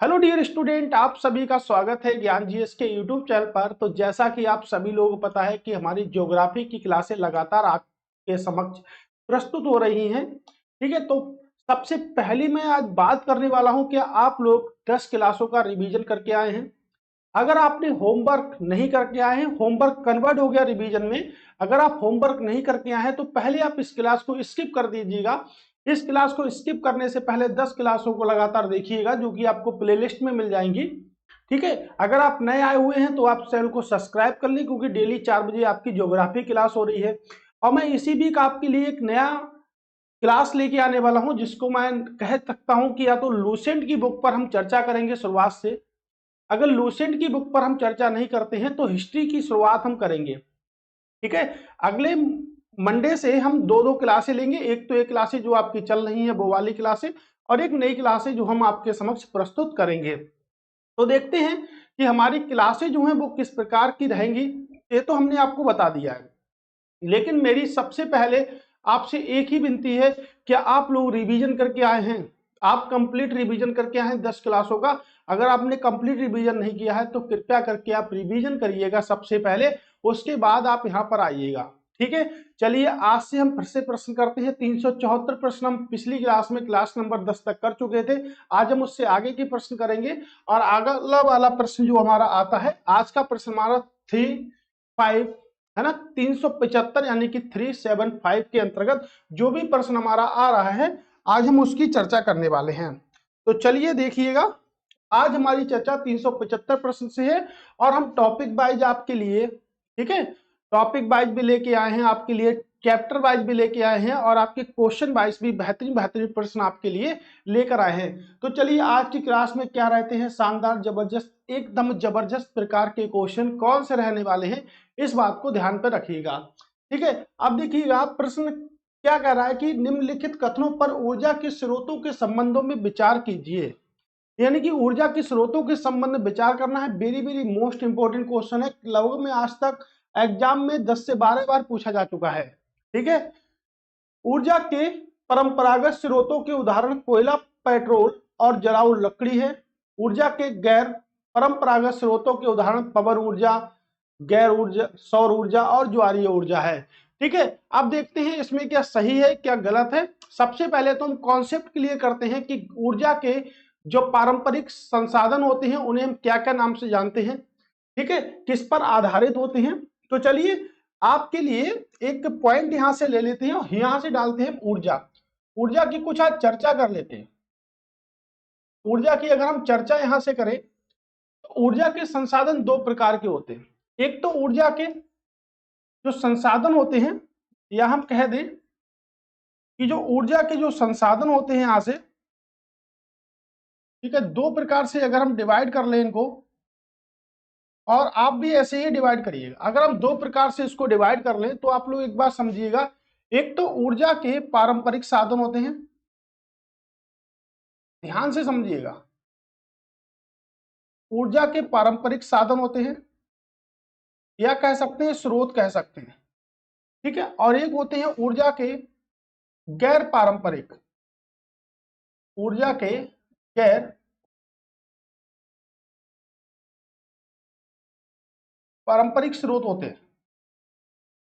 Hello dear student, आप सभी का स्वागत है ज्ञान जीएस के यूट्यूब चैनल पर। तो जैसा कि आप सभी लोगों को पता है कि हमारी ज्योग्राफी की क्लासें लगातार आपके समक्ष प्रस्तुत हो रही हैं। ठीक है, तो सबसे पहली मैं आज बात करने वाला हूं कि आप लोग 10 क्लासों का रिवीजन करके आए हैं। अगर आपने होमवर्क नहीं करके आए हैं, होमवर्क कन्वर्ट हो गया रिवीजन में। अगर आप होमवर्क नहीं करके आए हैं तो पहले आप इस क्लास को स्किप कर दीजिएगा। इस क्लास को स्किप करने से पहले 10 क्लासों को लगातार देखिएगा, जो कि आपको प्लेलिस्ट में मिल जाएंगी। ठीक है, अगर आप नए आए हुए हैं तो आप चैनल को सब्सक्राइब कर लें, क्योंकि डेली 4 बजे आपकी ज्योग्राफी क्लास हो रही है। और मैं इसी वीक आपके लिए एक नया क्लास लेके आने वाला हूं, जिसको मैं कह सकता हूं कि या तो लूसेंट की बुक पर हम चर्चा करेंगे शुरुआत से। अगर लूसेंट की बुक पर हम चर्चा नहीं करते हैं तो हिस्ट्री की शुरुआत हम करेंगे। ठीक है, अगले मंडे से हम दो दो क्लासें लेंगे। एक तो एक क्लासें जो आपकी चल रही है वो वाली क्लासें, और एक नई क्लासें जो हम आपके समक्ष प्रस्तुत करेंगे। तो देखते हैं कि हमारी क्लासें जो हैं वो किस प्रकार की रहेंगी। ये तो हमने आपको बता दिया है, लेकिन मेरी सबसे पहले आपसे एक ही विनती है कि आप लोग रिवीजन करके आए हैं। आप कंप्लीट रिवीजन करके आए हैं 10 क्लासों का। अगर आपने कंप्लीट रिवीजन नहीं किया है तो कृपया करके आप रिवीजन करिएगा सबसे पहले, उसके बाद आप यहाँ पर आइएगा। ठीक है, चलिए आज से हम फिर से प्रश्न करते हैं। 374 प्रश्न हम पिछली क्लास में क्लास नंबर 10 तक कर चुके थे। आज हम उससे आगे के प्रश्न करेंगे, और अगला वाला प्रश्न जो हमारा आता है, आज का प्रश्न हमारा 3-5 है ना, 375 यानी कि 375 के अंतर्गत जो भी प्रश्न हमारा आ रहा है आज हम उसकी चर्चा करने वाले हैं। तो चलिए देखिएगा, आज हमारी चर्चा 375 प्रश्न से है, और हम टॉपिक वाइज आपके लिए, ठीक है, टॉपिक वाइज भी लेके आए हैं आपके लिए, चैप्टर वाइज भी लेके आए हैं, और आपके क्वेश्चन वाइज भी बेहतरीन बेहतरीन प्रश्न आपके लिए लेकर आए हैं। तो चलिए आज की क्लास में क्या रहते हैं, शानदार जबरदस्त एकदम जबरदस्त प्रकार के क्वेश्चन कौन से रहने वाले हैं, इस बात को ध्यान पर रखिएगा। ठीक है, अब देखिएगा प्रश्न क्या कह रहा है कि निम्नलिखित कथनों पर ऊर्जा के स्रोतों के संबंधों में विचार कीजिए। यानी कि ऊर्जा के स्रोतों के संबंध में विचार करना है। Very very most important question है, लगभग में आज तक एग्जाम में 10 से 12 बार पूछा जा चुका है। ठीक है, ऊर्जा के परंपरागत स्रोतों के उदाहरण कोयला, पेट्रोल और जलाऊ लकड़ी है। ऊर्जा के गैर परंपरागत स्रोतों के उदाहरण पवन ऊर्जा, गैर ऊर्जा, सौर ऊर्जा और ज्वारीय ऊर्जा है। ठीक है, अब देखते हैं इसमें क्या सही है क्या गलत है। सबसे पहले तो हम कॉन्सेप्ट क्लियर करते हैं कि ऊर्जा के जो पारंपरिक संसाधन होते हैं उन्हें हम क्या क्या नाम से जानते हैं। ठीक है, किस पर आधारित होते हैं। तो चलिए आपके लिए एक पॉइंट यहां से ले लेते हैं और यहां से डालते हैं ऊर्जा। ऊर्जा की कुछ आज चर्चा कर लेते हैं। ऊर्जा की अगर हम चर्चा यहां से करें तो ऊर्जा के संसाधन दो प्रकार के होते हैं। एक तो ऊर्जा के जो संसाधन होते हैं, या हम कह दें कि जो ऊर्जा के जो संसाधन होते हैं यहां से, ठीक है, दो प्रकार से अगर हम डिवाइड कर लें इनको, और आप भी ऐसे ही डिवाइड करिएगा। अगर हम दो प्रकार से इसको डिवाइड कर लें तो आप लोग एक बात समझिएगा, एक तो ऊर्जा के पारंपरिक साधन होते हैं, ध्यान से समझिएगा, ऊर्जा के पारंपरिक साधन होते हैं, या कह सकते हैं स्रोत कह सकते हैं। ठीक है, और एक होते हैं ऊर्जा के गैर पारंपरिक, ऊर्जा के गैर पारंपरिक स्रोत होते हैं।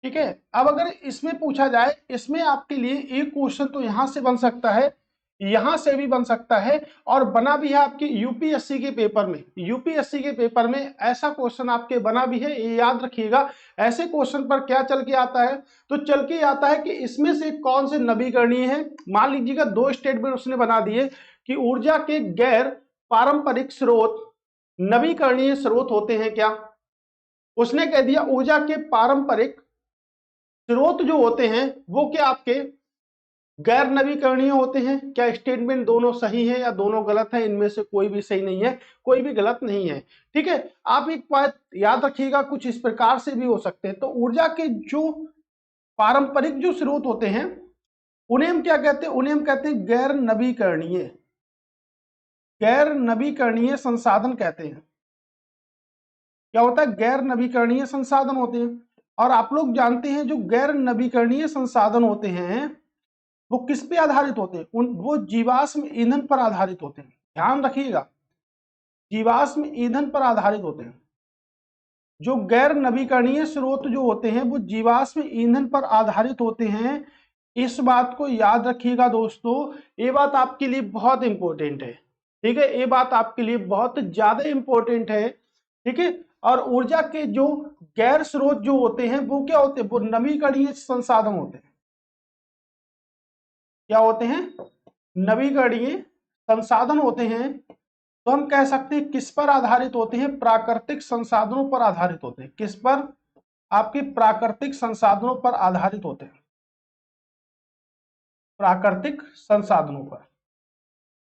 ठीक है, अब अगर इसमें पूछा जाए, इसमें आपके लिए एक क्वेश्चन तो यहां से बन सकता है, यहां से भी बन सकता है, और बना भी है आपके यूपीएससी के पेपर में। यूपीएससी के पेपर में ऐसा क्वेश्चन आपके बना भी है, ये याद रखिएगा। ऐसे क्वेश्चन पर क्या चल के आता है, तो चल के आता है कि इसमें से कौन से नवीकरणीय है। मान लीजिएगा दो स्टेटमेंट उसने बना दिए कि ऊर्जा के गैर पारंपरिक स्रोत नवीकरणीय स्रोत होते हैं क्या। उसने कह दिया ऊर्जा के पारंपरिक स्रोत जो होते हैं वो क्या आपके गैर नवीकरणीय होते हैं। क्या स्टेटमेंट दोनों सही है या दोनों गलत है, इनमें से कोई भी सही नहीं है, कोई भी गलत नहीं है। ठीक है, आप एक बात याद रखिएगा, कुछ इस प्रकार से भी हो सकते हैं। तो ऊर्जा के जो पारंपरिक जो स्रोत होते हैं उन्हें हम क्या कहते हैं, उन्हें हम कहते हैं गैर नवीकरणीय, गैर नवीकरणीय संसाधन कहते हैं। क्या होता है, गैर नवीकरणीय संसाधन होते हैं। और आप लोग जानते हैं जो गैर नवीकरणीय संसाधन होते हैं वो किस पे आधारित होते हैं, वो जीवाश्म ईंधन पर आधारित होते हैं। ध्यान रखिएगा, जीवाश्म ईंधन पर आधारित होते हैं। जो गैर नवीकरणीय स्रोत जो होते हैं वो जीवाश्म ईंधन पर आधारित होते हैं। इस बात को याद रखिएगा दोस्तों, ये बात आपके लिए बहुत इंपॉर्टेंट है। ठीक है, ये बात आपके लिए बहुत ज्यादा इंपॉर्टेंट है। ठीक है, और ऊर्जा के जो गैर स्रोत जो होते हैं वो क्या होते हैं, वो नवीकरणीय संसाधन होते हैं। क्या होते हैं, नवीकरणीय संसाधन होते हैं। तो हम कह सकते हैं किस पर आधारित होते हैं, प्राकृतिक संसाधनों पर आधारित होते हैं। किस पर, आपके प्राकृतिक संसाधनों पर आधारित होते हैं, प्राकृतिक संसाधनों पर।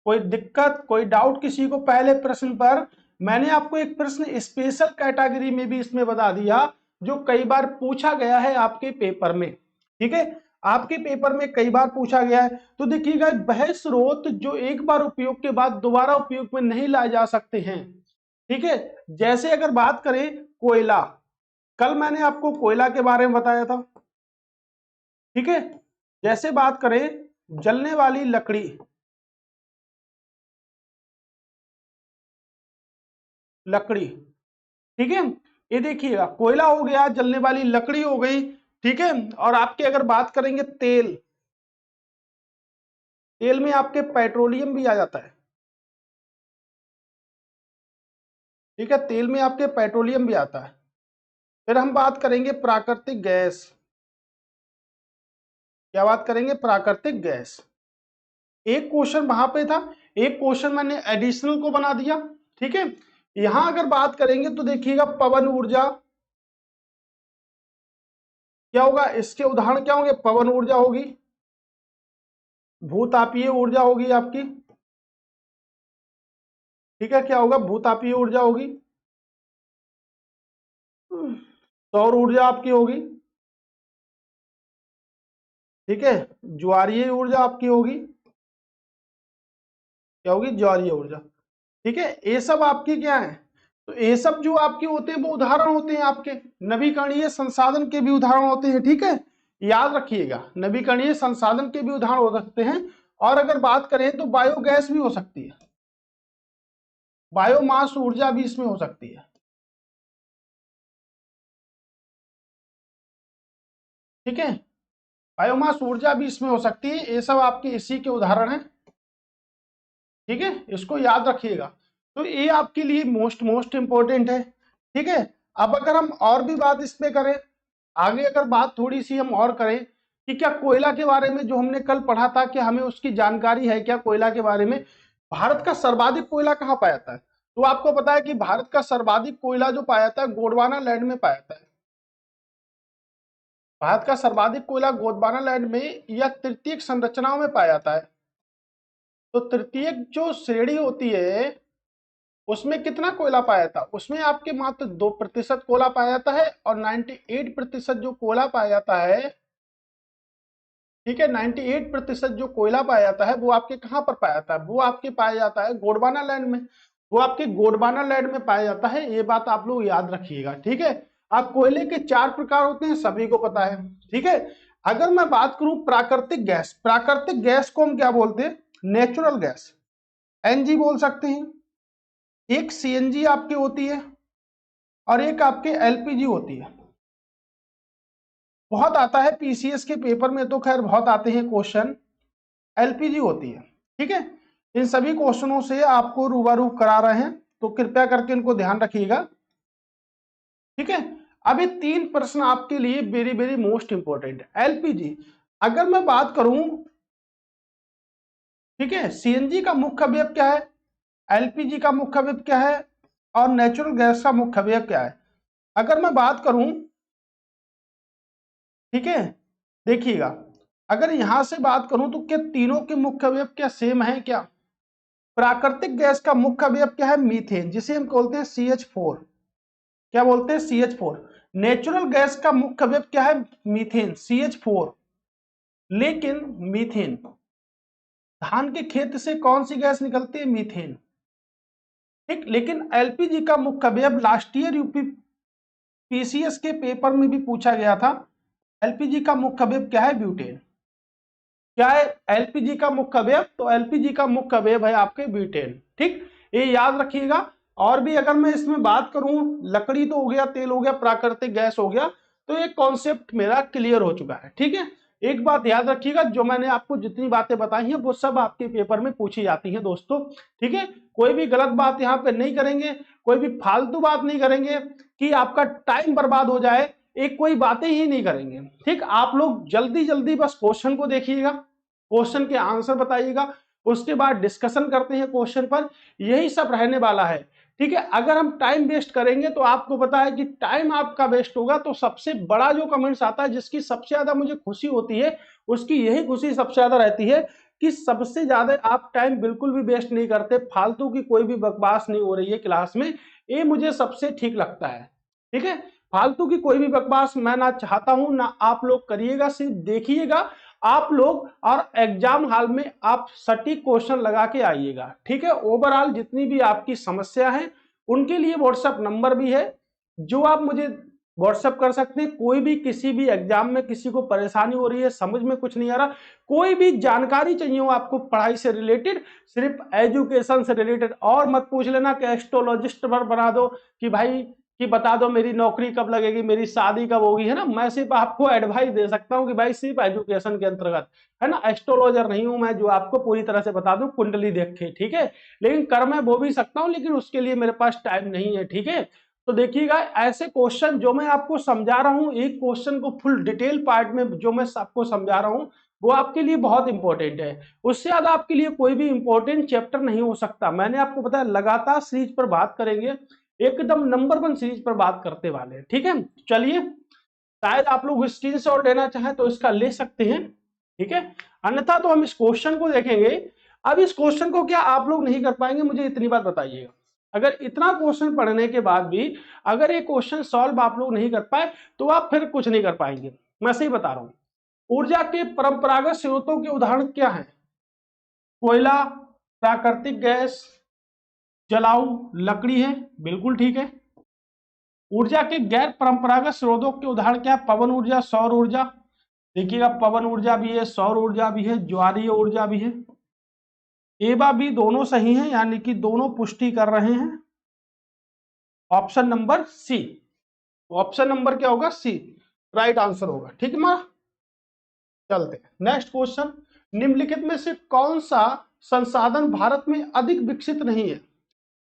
कोई दिक्कत, कोई डाउट किसी को पहले प्रश्न पर? मैंने आपको एक प्रश्न स्पेशल कैटेगरी में भी इसमें बता दिया जो कई बार पूछा गया है आपके पेपर में। ठीक है, आपके पेपर में कई बार पूछा गया है। तो देखिएगा, वह स्रोत जो एक बार उपयोग के बाद दोबारा उपयोग में नहीं लाए जा सकते हैं। ठीक है, जैसे अगर बात करें कोयला, कल मैंने आपको कोयला के बारे में बताया था। ठीक है, जैसे बात करें जलने वाली लकड़ी, लकड़ी, ठीक है, ये देखिएगा कोयला हो गया, जलने वाली लकड़ी हो गई। ठीक है, और आपके अगर बात करेंगे तेल, तेल में आपके पेट्रोलियम भी आ जाता है। ठीक है, तेल में आपके पेट्रोलियम भी आता है। फिर हम बात करेंगे प्राकृतिक गैस। क्या बात करेंगे, प्राकृतिक गैस। एक क्वेश्चन वहां पे था, एक क्वेश्चन मैंने एडिशनल को बना दिया। ठीक है, यहां अगर बात करेंगे तो देखिएगा पवन ऊर्जा क्या होगा, इसके उदाहरण क्या होंगे, पवन ऊर्जा होगी, भूतापीय ऊर्जा होगी आपकी। ठीक है, क्या होगा, भूतापीय ऊर्जा होगी, सौर ऊर्जा आपकी होगी। ठीक है, ज्वारीय ऊर्जा आपकी होगी, क्या होगी, ज्वारीय ऊर्जा। ठीक है, ये सब आपकी क्या है, तो ये सब जो आपके होते हैं वो उदाहरण होते हैं आपके नवीकरणीय संसाधन के भी उदाहरण होते हैं। ठीक है, याद रखिएगा, नवीकरणीय संसाधन के भी उदाहरण हो सकते हैं। और अगर बात करें तो बायोगैस भी हो सकती है, बायोमास ऊर्जा भी इसमें हो सकती है। ठीक है, बायोमास ऊर्जा भी इसमें हो सकती है। ये सब आपके इसी के उदाहरण हैं। ठीक है, इसको याद रखिएगा। तो ये आपके लिए मोस्ट इंपॉर्टेंट है। ठीक है, अब अगर हम और भी बात इस पे करें, आगे अगर बात थोड़ी सी हम और करें कि क्या कोयला के बारे में जो हमने कल पढ़ा था, क्या हमें उसकी जानकारी है क्या कोयला के बारे में? भारत का सर्वाधिक कोयला कहाँ पाया जाता है? तो आपको पता है कि भारत का सर्वाधिक कोयला जो पाया जाता है गोंडवाना लैंड में पाया जाता है। भारत का सर्वाधिक कोयला गोंडवाना लैंड में या तृतीयक संरचनाओं में पाया जाता है। तो तृतीयक जो श्रेणी होती है उसमें कितना कोयला पाया जाता है? उसमें आपके मात्र 2% कोयला पाया जाता है, और 98% जो कोयला पाया जाता है, ठीक है, 98% जो कोयला पाया जाता है वो आपके कहां पर पाया जाता है? वो आपके पाया जाता है गोंडवाना लैंड में। वो आपके गोंडवाना लैंड में पाया जाता है, ये बात आप लोग याद रखिएगा। ठीक है, आप कोयले के 4 प्रकार होते हैं, सभी को पता है। ठीक है, अगर मैं बात करूं प्राकृतिक गैस, प्राकृतिक गैस को हम क्या बोलते हैं? नेचुरल गैस, एनजी बोल सकते हैं। एक सीएनजी आपकी होती है और एक आपके एलपीजी होती है। बहुत आता है पीसीएस के पेपर में, तो खैर बहुत आते हैं क्वेश्चन, एलपीजी होती है। ठीक है, इन सभी क्वेश्चनों से आपको रूबरू करा रहे हैं, तो कृपया करके इनको ध्यान रखिएगा। ठीक है, अभी 3 प्रश्न आपके लिए वेरी मोस्ट इंपॉर्टेंट है। एलपीजी, अगर मैं बात करूं, ठीक है, सीएनजी का मुख्य अवयव क्या है, एलपीजी का मुख्य अवयव क्या है, और नेचुरल गैस का मुख्य अवयव क्या है? अगर मैं बात करूं, ठीक है, देखिएगा, अगर यहां से बात करूं तो क्या तीनों के मुख्य अवयव क्या सेम है क्या? प्राकृतिक गैस का मुख्य अवयव क्या है? मीथेन, जिसे हम बोलते हैं CH4। क्या बोलते हैं? CH4। नेचुरल गैस का मुख्य अवयव क्या है? Methane, CH4। लेकिन मीथेन, धान के खेत से कौन सी गैस निकलती है? मीथेन। ठीक, लेकिन एलपीजी का मुख्य अवयव लास्ट ईयर यूपी पीसीएस के पेपर में भी पूछा गया था, एलपीजी का मुख्य अवयव क्या है? ब्यूटेन। क्या है एलपीजी का मुख्य अवयव? तो एलपीजी का मुख्य अवयव है आपके ब्यूटेन। ठीक, ये याद रखिएगा। और भी अगर मैं इसमें बात करूं, लकड़ी तो हो गया, तेल हो गया, प्राकृतिक गैस हो गया, तो ये कॉन्सेप्ट मेरा क्लियर हो चुका है। ठीक है, एक बात याद रखिएगा, जो मैंने आपको जितनी बातें बताई हैं वो सब आपके पेपर में पूछी जाती हैं दोस्तों। ठीक है, कोई भी गलत बात यहाँ पे नहीं करेंगे, कोई भी फालतू बात नहीं करेंगे कि आपका टाइम बर्बाद हो जाए, एक कोई बातें ही नहीं करेंगे। ठीक, आप लोग जल्दी जल्दी बस क्वेश्चन को देखिएगा, क्वेश्चन के आंसर बताइएगा, उसके बाद डिस्कशन करते हैं क्वेश्चन पर, यही सब रहने वाला है। ठीक है, अगर हम टाइम वेस्ट करेंगे तो आपको पता है कि टाइम आपका वेस्ट होगा। तो सबसे बड़ा जो कमेंट्स आता है, जिसकी सबसे ज्यादा मुझे खुशी होती है, उसकी यही खुशी सबसे ज्यादा रहती है कि सबसे ज्यादा आप टाइम बिल्कुल भी वेस्ट नहीं करते, फालतू की कोई भी बकवास नहीं हो रही है क्लास में, ये मुझे सबसे ठीक लगता है। ठीक है, फालतू की कोई भी बकवास मैं ना चाहता हूं ना आप लोग करिएगा, सिर्फ देखिएगा आप लोग, और एग्जाम हॉल में आप सटीक क्वेश्चन लगा के आइएगा। ठीक है, ओवरऑल जितनी भी आपकी समस्या है उनके लिए व्हाट्सएप नंबर भी है, जो आप मुझे व्हाट्सएप कर सकते हैं। कोई भी किसी भी एग्जाम में किसी को परेशानी हो रही है, समझ में कुछ नहीं आ रहा, कोई भी जानकारी चाहिए हो आपको पढ़ाई से रिलेटेड, सिर्फ एजुकेशन से रिलेटेड, और मत पूछ लेना कि एस्ट्रोलॉजिस्ट पर बना दो, कि भाई कि बता दो मेरी नौकरी कब लगेगी, मेरी शादी कब होगी, है ना। मैं सिर्फ आपको एडवाइस दे सकता हूं कि भाई सिर्फ एजुकेशन के अंतर्गत, है ना। एस्ट्रोलॉजर नहीं हूं मैं जो आपको पूरी तरह से बता दूं कुंडली देख के। ठीक है, लेकिन कर मैं वो भी सकता हूं, लेकिन उसके लिए मेरे पास टाइम नहीं है। ठीक है, तो देखिएगा ऐसे क्वेश्चन जो मैं आपको समझा रहा हूं, एक क्वेश्चन को फुल डिटेल पार्ट में जो मैं आपको समझा रहा हूं, वो आपके लिए बहुत इंपॉर्टेंट है। उससे ज्यादा आपके लिए कोई भी इंपॉर्टेंट चैप्टर नहीं हो सकता। मैंने आपको बताया लगातार सीरीज पर बात करेंगे, एकदम नंबर 1 सीरीज पर बात करते वाले हैं। ठीक है, चलिए, शायद आप लोग स्क्रीनशॉट लेना चाहें तो इसका ले सकते हैं। ठीक है, अन्यथा तो हम इस क्वेश्चन को देखेंगे। अब इस क्वेश्चन को क्या आप लोग नहीं कर पाएंगे, मुझे इतनी बात बताइएगा। अगर इतना क्वेश्चन पढ़ने के बाद भी अगर ये क्वेश्चन सॉल्व आप लोग नहीं कर पाए, तो आप फिर कुछ नहीं कर पाएंगे, मैं सही बता रहा हूं। ऊर्जा के परंपरागत स्रोतों के उदाहरण क्या है? कोयला, प्राकृतिक गैस, जलाऊ, लकड़ी है, बिल्कुल ठीक है। ऊर्जा के गैर परंपरागत स्रोतों के उदाहरण क्या है? पवन ऊर्जा, सौर ऊर्जा। देखिएगा पवन ऊर्जा भी है, सौर ऊर्जा भी है, ज्वारीय ऊर्जा भी है। ए व बी दोनों सही हैं, यानी कि दोनों पुष्टि कर रहे हैं। Option number C, option number क्या होगा? सी राइट आंसर होगा। ठीक है मां, चलते हैं नेक्स्ट क्वेश्चन। निम्नलिखित में से कौन सा संसाधन भारत में अधिक विकसित नहीं है?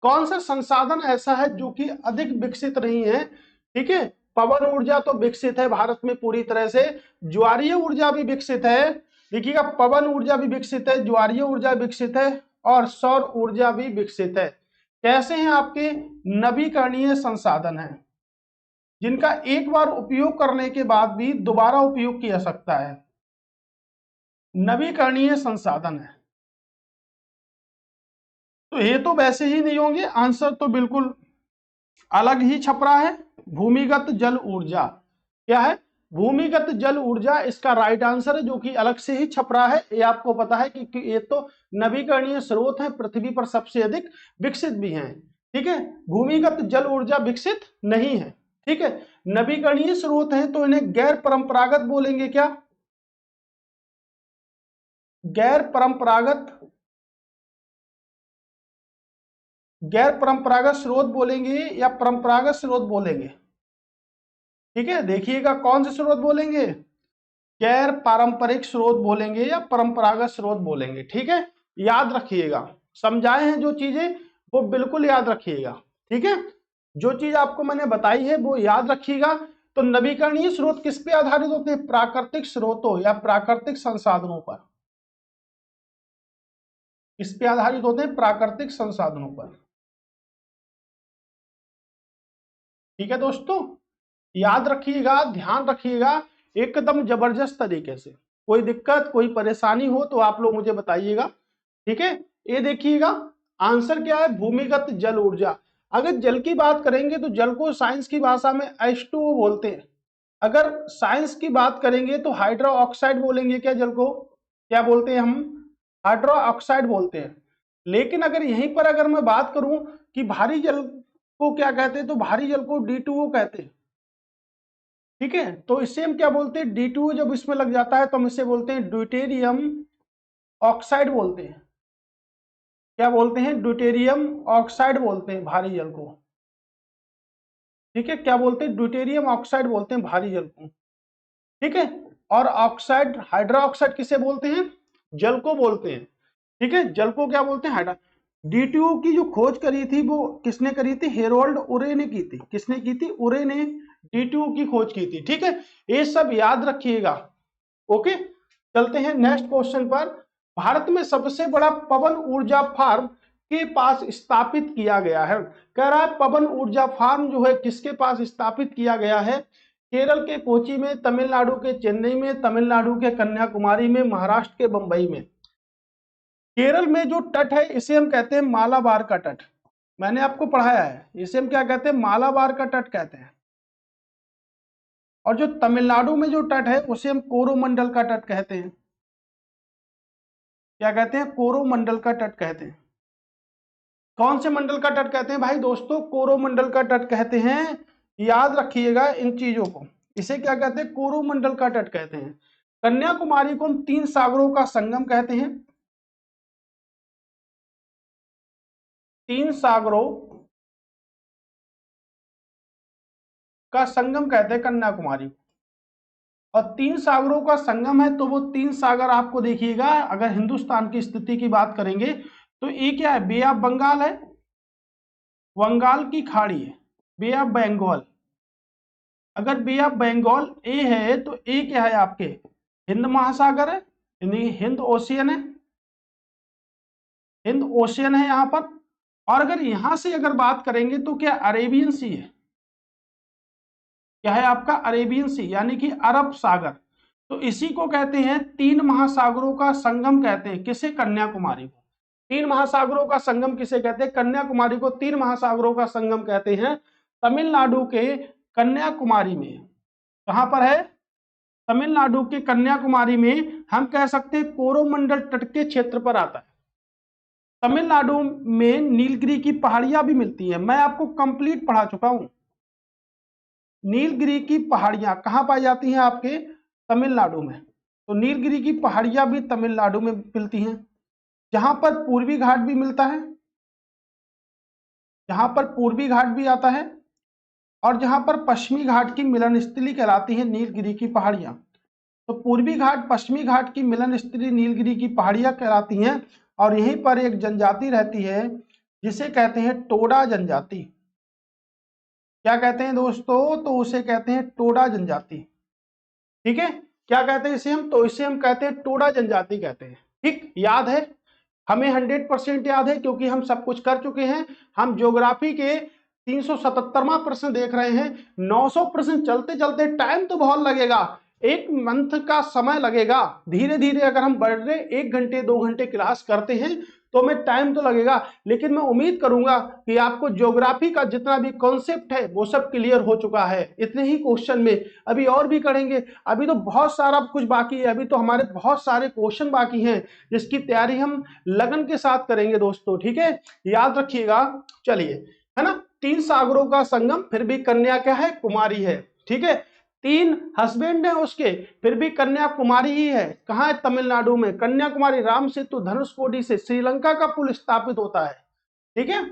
कौन सा संसाधन ऐसा है जो कि अधिक विकसित नहीं है? ठीक है, पवन ऊर्जा तो विकसित है भारत में पूरी तरह से, ज्वारीय ऊर्जा भी विकसित है। देखिएगा पवन ऊर्जा भी विकसित है, ज्वारीय ऊर्जा विकसित है, और सौर ऊर्जा भी विकसित है। कैसे हैं आपके? नवीकरणीय संसाधन है, जिनका एक बार उपयोग करने के बाद भी दोबारा उपयोग किया जा सकता है, नवीकरणीय संसाधन है। तो ये तो वैसे ही नहीं होंगे, आंसर तो बिल्कुल अलग ही छप रहा है। भूमिगत जल ऊर्जा क्या है? भूमिगत जल ऊर्जा इसका राइट आंसर है, जो कि अलग से ही छप रहा है। ये आपको पता है कि ये तो नवीकरणीय स्रोत है, पृथ्वी पर सबसे अधिक विकसित भी हैं। ठीक है, भूमिगत जल ऊर्जा विकसित नहीं है। ठीक है, नवीकरणीय स्रोत है तो इन्हें गैर परंपरागत बोलेंगे। क्या? गैर परंपरागत, गैर परंपरागत स्रोत बोलेंगे या परंपरागत स्रोत बोलेंगे? ठीक है, देखिएगा कौन से स्रोत बोलेंगे, गैर पारंपरिक स्रोत बोलेंगे या परंपरागत स्रोत बोलेंगे। ठीक है, याद रखिएगा, समझाए हैं जो चीजें वो बिल्कुल याद रखिएगा। ठीक है, जो चीज आपको मैंने बताई है वो याद रखिएगा। तो नवीकरणीय स्रोत किस पे आधारित होते हैं? प्राकृतिक स्रोतों या प्राकृतिक संसाधनों पर। किस पे आधारित होते हैं? प्राकृतिक संसाधनों पर। ठीक है दोस्तों, याद रखिएगा, ध्यान रखिएगा एकदम जबरदस्त तरीके से। कोई दिक्कत कोई परेशानी हो तो आप लोग मुझे बताइएगा। ठीक है, ये देखिएगा आंसर क्या है, भूमिगत जल ऊर्जा। अगर जल की बात करेंगे तो जल को साइंस की भाषा में H2O बोलते हैं। अगर साइंस की बात करेंगे तो हाइड्रो ऑक्साइड बोलेंगे। क्या जल को क्या बोलते हैं हम? हाइड्रो ऑक्साइड बोलते हैं। लेकिन अगर यहीं पर अगर मैं बात करूं कि भारी जल को क्या कहते हैं, तो भारी जल को D2O कहते हैं। ठीक है, तो इससे हम क्या बोलते हैं, D2O जब इसमें लग जाता है तो हम इसे बोलते हैं ड्यूटेरियम ऑक्साइड बोलते हैं। क्या बोलते हैं, ड्यूटेरियम ऑक्साइड बोलते हैं भारी जल को। ठीक है, क्या बोलते हैं, ड्यूटेरियम ऑक्साइड बोलते हैं भारी जल को। ठीक है, और ऑक्साइड हाइड्रोक्साइड किसे बोलते हैं, जल को बोलते हैं। ठीक है, जल को क्या बोलते हैं, हाइड्रो। डीटीओ की जो खोज करी थी वो किसने करी थी, हेरोल्ड उरे ने की थी। किसने की थी, उरे ने डीटीओ की खोज की थी। ठीक है, ये सब याद रखिएगा। ओके, चलते हैं नेक्स्ट क्वेश्चन पर। भारत में सबसे बड़ा पवन ऊर्जा फार्म के पास स्थापित किया गया है। कह रहा है पवन ऊर्जा फार्म जो है किसके पास स्थापित किया गया है, केरल के कोची में, तमिलनाडु के चेन्नई में, तमिलनाडु के कन्याकुमारी में, महाराष्ट्र के बंबई में। केरल में जो तट है इसे हम कहते हैं मालाबार का तट। मैंने आपको पढ़ाया है, इसे हम क्या कहते हैं, मालाबार का तट कहते हैं। और जो तमिलनाडु में जो तट है उसे हम कोरोमंडल का तट कहते हैं। क्या कहते हैं, कोरोमंडल का तट कहते हैं। कौन से मंडल का तट कहते हैं भाई दोस्तों, कोरोमंडल का तट कहते हैं। याद रखिएगा इन चीजों को। इसे क्या कहते हैं, कोरोमंडल का तट कहते हैं। कन्याकुमारी को हम 3 सागरों का संगम कहते हैं। 3 सागरों का संगम कहते हैं कन्याकुमारी को। और 3 सागरों का संगम है तो वो 3 सागर आपको देखिएगा, अगर हिंदुस्तान की स्थिति की बात करेंगे तो ये क्या है, बे ऑफ बंगाल है, बंगाल की खाड़ी है, बे ऑफ बंगाल। अगर बे ऑफ बंगाल ए है तो ए क्या है आपके, हिंद महासागर है, हिंद ओशियन है, हिंद ओशियन है यहां पर। और अगर यहां से अगर बात करेंगे तो क्या अरेबियन सी है, क्या है आपका अरेबियन सी, यानी कि अरब सागर। तो इसी को कहते हैं 3 महासागरों का संगम कहते हैं। किसे, कन्याकुमारी को। 3 महासागरों का संगम किसे कहते हैं, कन्याकुमारी को 3 महासागरों का संगम कहते हैं। तमिलनाडु के कन्याकुमारी में, कहां पर है, तमिलनाडु के कन्याकुमारी में हम कह सकते हैं कोरोमंडल तट के क्षेत्र पर आता है। तमिलनाडु में नीलगिरी की पहाड़ियां भी मिलती है, मैं आपको कंप्लीट पढ़ा चुका हूं। नीलगिरी की पहाड़ियां कहां पाई जाती हैं आपके, तमिलनाडु में। तो नीलगिरी की पहाड़ियां भी तमिलनाडु में मिलती हैं। जहां पर पूर्वी घाट भी मिलता है, जहां पर पूर्वी घाट भी आता है, और जहां पर पश्चिमी घाट की मिलन स्थली कहलाती है नीलगिरी की पहाड़ियां। तो पूर्वी घाट पश्चिमी घाट की मिलन स्थली नीलगिरी की पहाड़ियां कहलाती हैं। और यहीं पर एक जनजाति रहती है जिसे कहते हैं टोडा जनजाति। क्या कहते हैं दोस्तों, तो उसे कहते हैं टोडा जनजाति। ठीक है, क्या कहते हैं इसे हम, तो इसे हम कहते हैं टोडा जनजाति कहते हैं। ठीक, याद है हमें, 100% याद है क्योंकि हम सब कुछ कर चुके हैं। हम ज्योग्राफी के 377वां प्रश्न देख रहे हैं। 900 प्रश्न चलते चलते टाइम तो बहुत लगेगा, 1 मंथ का समय लगेगा। धीरे धीरे अगर हम बढ़ रहे 1 घंटे 2 घंटे क्लास करते हैं तो हमें टाइम तो लगेगा, लेकिन मैं उम्मीद करूंगा कि आपको ज्योग्राफी का जितना भी कॉन्सेप्ट है वो सब क्लियर हो चुका है इतने ही क्वेश्चन में। अभी और भी करेंगे, अभी तो बहुत सारा कुछ बाकी है, अभी तो हमारे बहुत सारे क्वेश्चन बाकी हैं जिसकी तैयारी हम लगन के साथ करेंगे दोस्तों। ठीक है, याद रखिएगा। चलिए, है ना, 3 सागरों का संगम, फिर भी कन्या क्या है, कुमारी है। ठीक है, 3 हस्बैंड है उसके, फिर भी कन्याकुमारी ही है। कहां है, तमिलनाडु में, कन्याकुमारी। राम सेतु धनुषकोडी से श्रीलंका का पुल स्थापित होता है। ठीक है,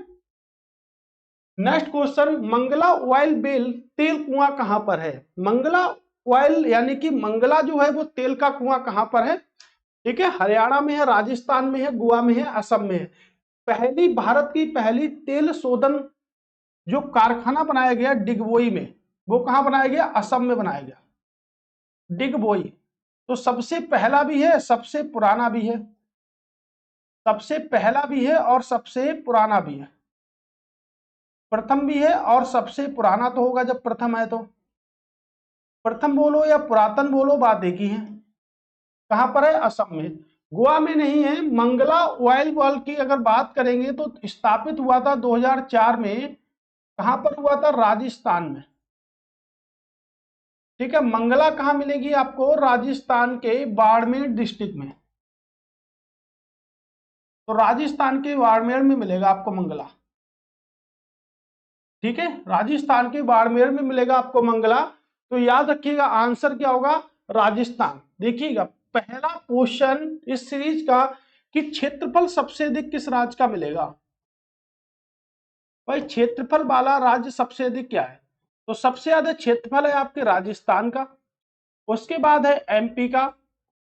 next question, Mangala oil well तेल कुआं कहां पर है। मंगला ऑयल यानी कि मंगला जो है वो तेल का कुआं कहां पर है। ठीक है, हरियाणा में है, राजस्थान में है, गोवा में है, असम में है। पहली, भारत की पहली तेल शोधन जो कारखाना बनाया गया डिगबोई में, वो कहां बनाया गया, असम में बनाया गया, डिगबोई। तो सबसे पहला भी है, सबसे पुराना भी है, सबसे पहला भी है और सबसे पुराना भी है। प्रथम भी है और सबसे पुराना तो होगा जब प्रथम है तो। प्रथम बोलो या पुरातन बोलो, बात एक ही है। कहां पर है, असम में, गोवा में नहीं है। मंगला ऑयल वेल की अगर बात करेंगे तो स्थापित हुआ था 2004 में। कहां पर हुआ था, राजस्थान में। ठीक है, मंगला कहां मिलेगी आपको, राजस्थान के बाड़मेर डिस्ट्रिक्ट में। तो राजस्थान के बाड़मेर में मिलेगा आपको मंगला। ठीक है, राजस्थान के बाड़मेर में मिलेगा आपको मंगला। तो याद रखिएगा आंसर क्या होगा, राजस्थान। देखिएगा पहला क्वेश्चन इस सीरीज का कि क्षेत्रफल सबसे अधिक किस राज्य का मिलेगा। भाई क्षेत्रफल वाला राज्य सबसे अधिक क्या है, तो सबसे ज्यादा क्षेत्रफल है आपके राजस्थान का, उसके बाद है एमपी का,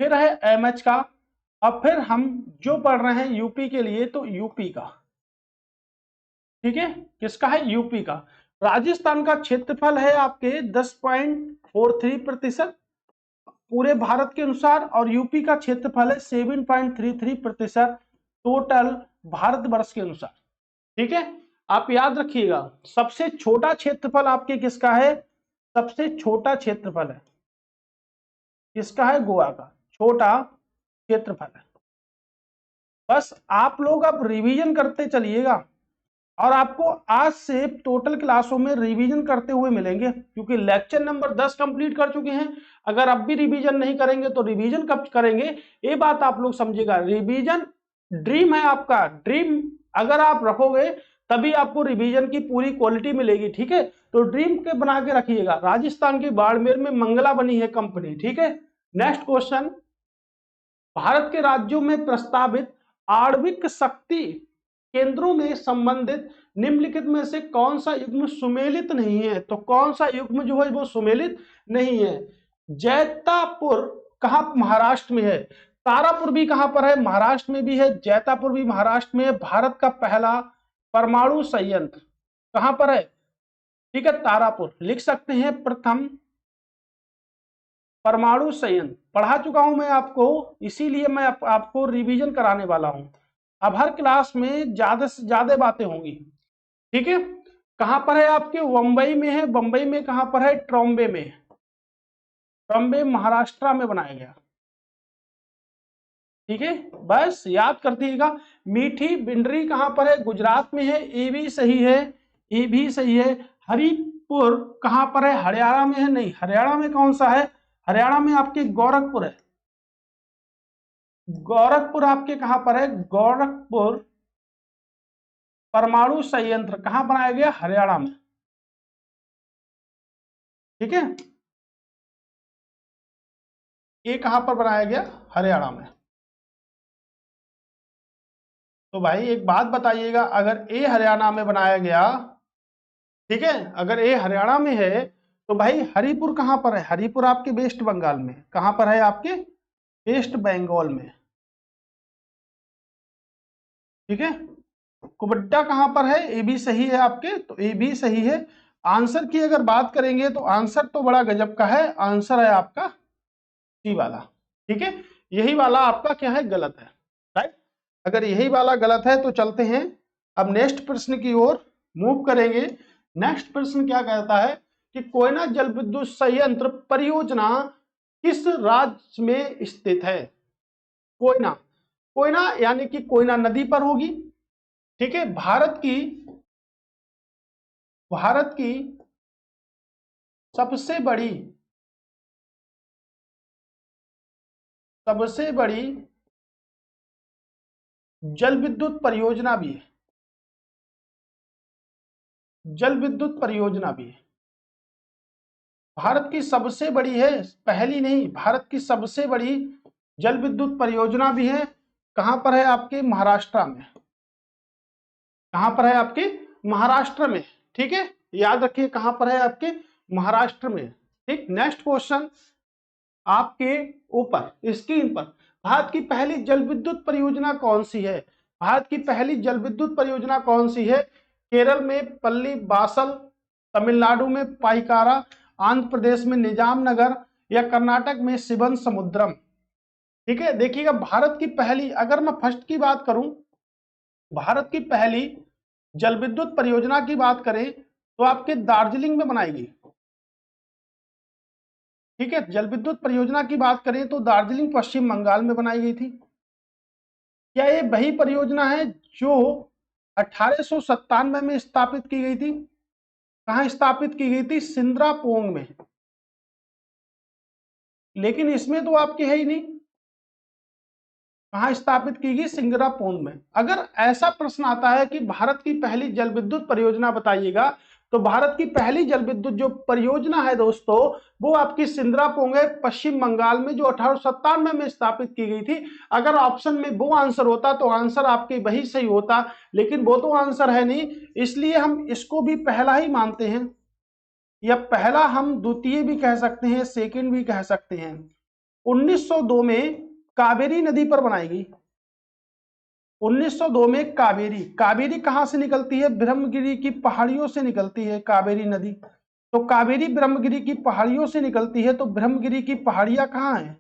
फिर है एमएच का, और फिर हम जो पढ़ रहे हैं यूपी के लिए तो यूपी का। ठीक है, किसका है, यूपी का। राजस्थान का क्षेत्रफल है आपके 10.43% पूरे भारत के अनुसार, और यूपी का क्षेत्रफल है 7.33% टोटल भारतवर्ष के अनुसार। ठीक है, आप याद रखिएगा सबसे छोटा क्षेत्रफल आपके किसका है, सबसे छोटा क्षेत्रफल है किसका है, गोवा का छोटा क्षेत्रफल है। बस आप लोग अब रिवीजन करते चलिएगा, और आपको आज से टोटल क्लासों में रिवीजन करते हुए मिलेंगे, क्योंकि लेक्चर नंबर 10 कंप्लीट कर चुके हैं। अगर अब भी रिवीजन नहीं करेंगे तो रिवीजन कब करेंगे, ये बात आप लोग समझिएगा। रिवीजन ड्रीम है आपका, ड्रीम अगर आप रखोगे तभी आपको रिवीजन की पूरी क्वालिटी मिलेगी। ठीक है, तो ड्रीम के बना के रखिएगा। राजस्थान के बाड़मेर में मंगला बनी है कंपनी। ठीक है, नेक्स्ट क्वेश्चन, भारत के राज्यों में प्रस्तावित आणविक शक्ति केंद्रों में संबंधित निम्नलिखित में से कौन सा युग्म सुमेलित नहीं है, तो कौन सा युग्म जो है वो सुमेलित नहीं है। जैतापुर कहां, महाराष्ट्र में है। तारापुर भी कहां पर है, महाराष्ट्र में भी है। जैतापुर भी महाराष्ट्र में है। भारत का पहला परमाणु संयंत्र कहां पर है, ठीक है, तारापुर लिख सकते हैं। प्रथम परमाणु संयंत्र पढ़ा चुका हूं मैं आपको, इसीलिए मैं आपको रिवीजन कराने वाला हूं। अब हर क्लास में ज्यादा से ज्यादा बातें होंगी। ठीक है, कहां पर है आपके, मुंबई में है। बंबई में कहां पर है, ट्रॉम्बे में। ट्रॉम्बे महाराष्ट्र में बनाया गया। ठीक है, बस याद करतीएगा। मीठी बिंडरी कहां पर है, गुजरात में है। ये भी सही है, ये भी सही है। हरिपुर कहां पर है, हरियाणा में है। नहीं, हरियाणा में कौन सा है, हरियाणा में आपके गोरखपुर है। गोरखपुर आपके कहां पर है, गोरखपुर परमाणु संयंत्र कहां बनाया गया, हरियाणा में। ठीक है, ये कहां पर बनाया गया, हरियाणा में। तो भाई एक बात बताइएगा, अगर ये हरियाणा में बनाया गया, ठीक है, अगर ये हरियाणा में है तो भाई हरिपुर कहां पर है, हरिपुर आपके वेस्ट बंगाल में। कहां पर है आपके, वेस्ट बंगाल में। ठीक है, कुबड्डा कहां पर है, ये भी सही है आपके, तो ये भी सही है। आंसर की अगर बात करेंगे तो आंसर तो बड़ा गजब का है, आंसर है आपका सी वाला। ठीक है, यही वाला आपका क्या है, गलत है। राइट, अगर यही वाला गलत है तो चलते हैं अब नेक्स्ट प्रश्न की ओर मूव करेंगे। नेक्स्ट प्रश्न क्या कहता है कि कोयना जल विद्युत संयंत्र परियोजना किस राज्य में स्थित है। कोयना, कोयना यानी कि कोयना नदी पर होगी। ठीक है, भारत की सबसे बड़ी जल विद्युत परियोजना भी है। जल विद्युत परियोजना भी है, भारत की सबसे बड़ी है, पहली नहीं, भारत की सबसे बड़ी जल विद्युत परियोजना भी है। कहां पर है आपके, महाराष्ट्र में। कहां पर है आपके, महाराष्ट्र में। ठीक है, याद रखिए कहां पर है आपके, महाराष्ट्र में। ठीक, नेक्स्ट क्वेश्चन आपके ऊपर स्क्रीन पर, भारत की पहली जल विद्युत परियोजना कौन सी है। भारत की पहली जल विद्युत परियोजना कौन सी है, केरल में पल्ली बासल, तमिलनाडु में पाइकारा, आंध्र प्रदेश में निजाम नगर, या कर्नाटक में शिवन समुद्रम। ठीक है, देखिएगा भारत की पहली, अगर मैं फर्स्ट की बात करूं, भारत की पहली जल विद्युत परियोजना की बात करें तो आपके दार्जिलिंग में बनाई गई। ठीक है, जल विद्युत परियोजना की बात करें तो दार्जिलिंग पश्चिम बंगाल में बनाई गई थी। क्या ये वही परियोजना है जो 1897 में स्थापित की गई थी। कहां स्थापित की गई थी, सिंद्रापोंग में। लेकिन इसमें तो आपके है ही नहीं, कहां स्थापित की गई, सिंगापुर में। अगर ऐसा प्रश्न आता है कि भारत की पहली जल विद्युत परियोजना बताइएगा, तो भारत की पहली जल विद्युत जो परियोजना है दोस्तों, वो आपकी सिंद्रापोंग है, पश्चिम बंगाल में, जो 1897 में स्थापित की गई थी। अगर ऑप्शन में वो आंसर होता तो आंसर आपके वही सही होता, लेकिन वो तो आंसर है नहीं, इसलिए हम इसको भी पहला ही मानते हैं, या पहला हम द्वितीय भी कह सकते हैं, सेकंड भी कह सकते हैं। 1902 में कावेरी नदी पर बनाई गई। 1902 में कावेरी, कावेरी कहां से निकलती है? ब्रह्मगिरी की पहाड़ियों से निकलती है कावेरी नदी। तो कावेरी ब्रह्मगिरी की पहाड़ियों से निकलती है, तो ब्रह्मगिरी की पहाड़ियां कहां हैं?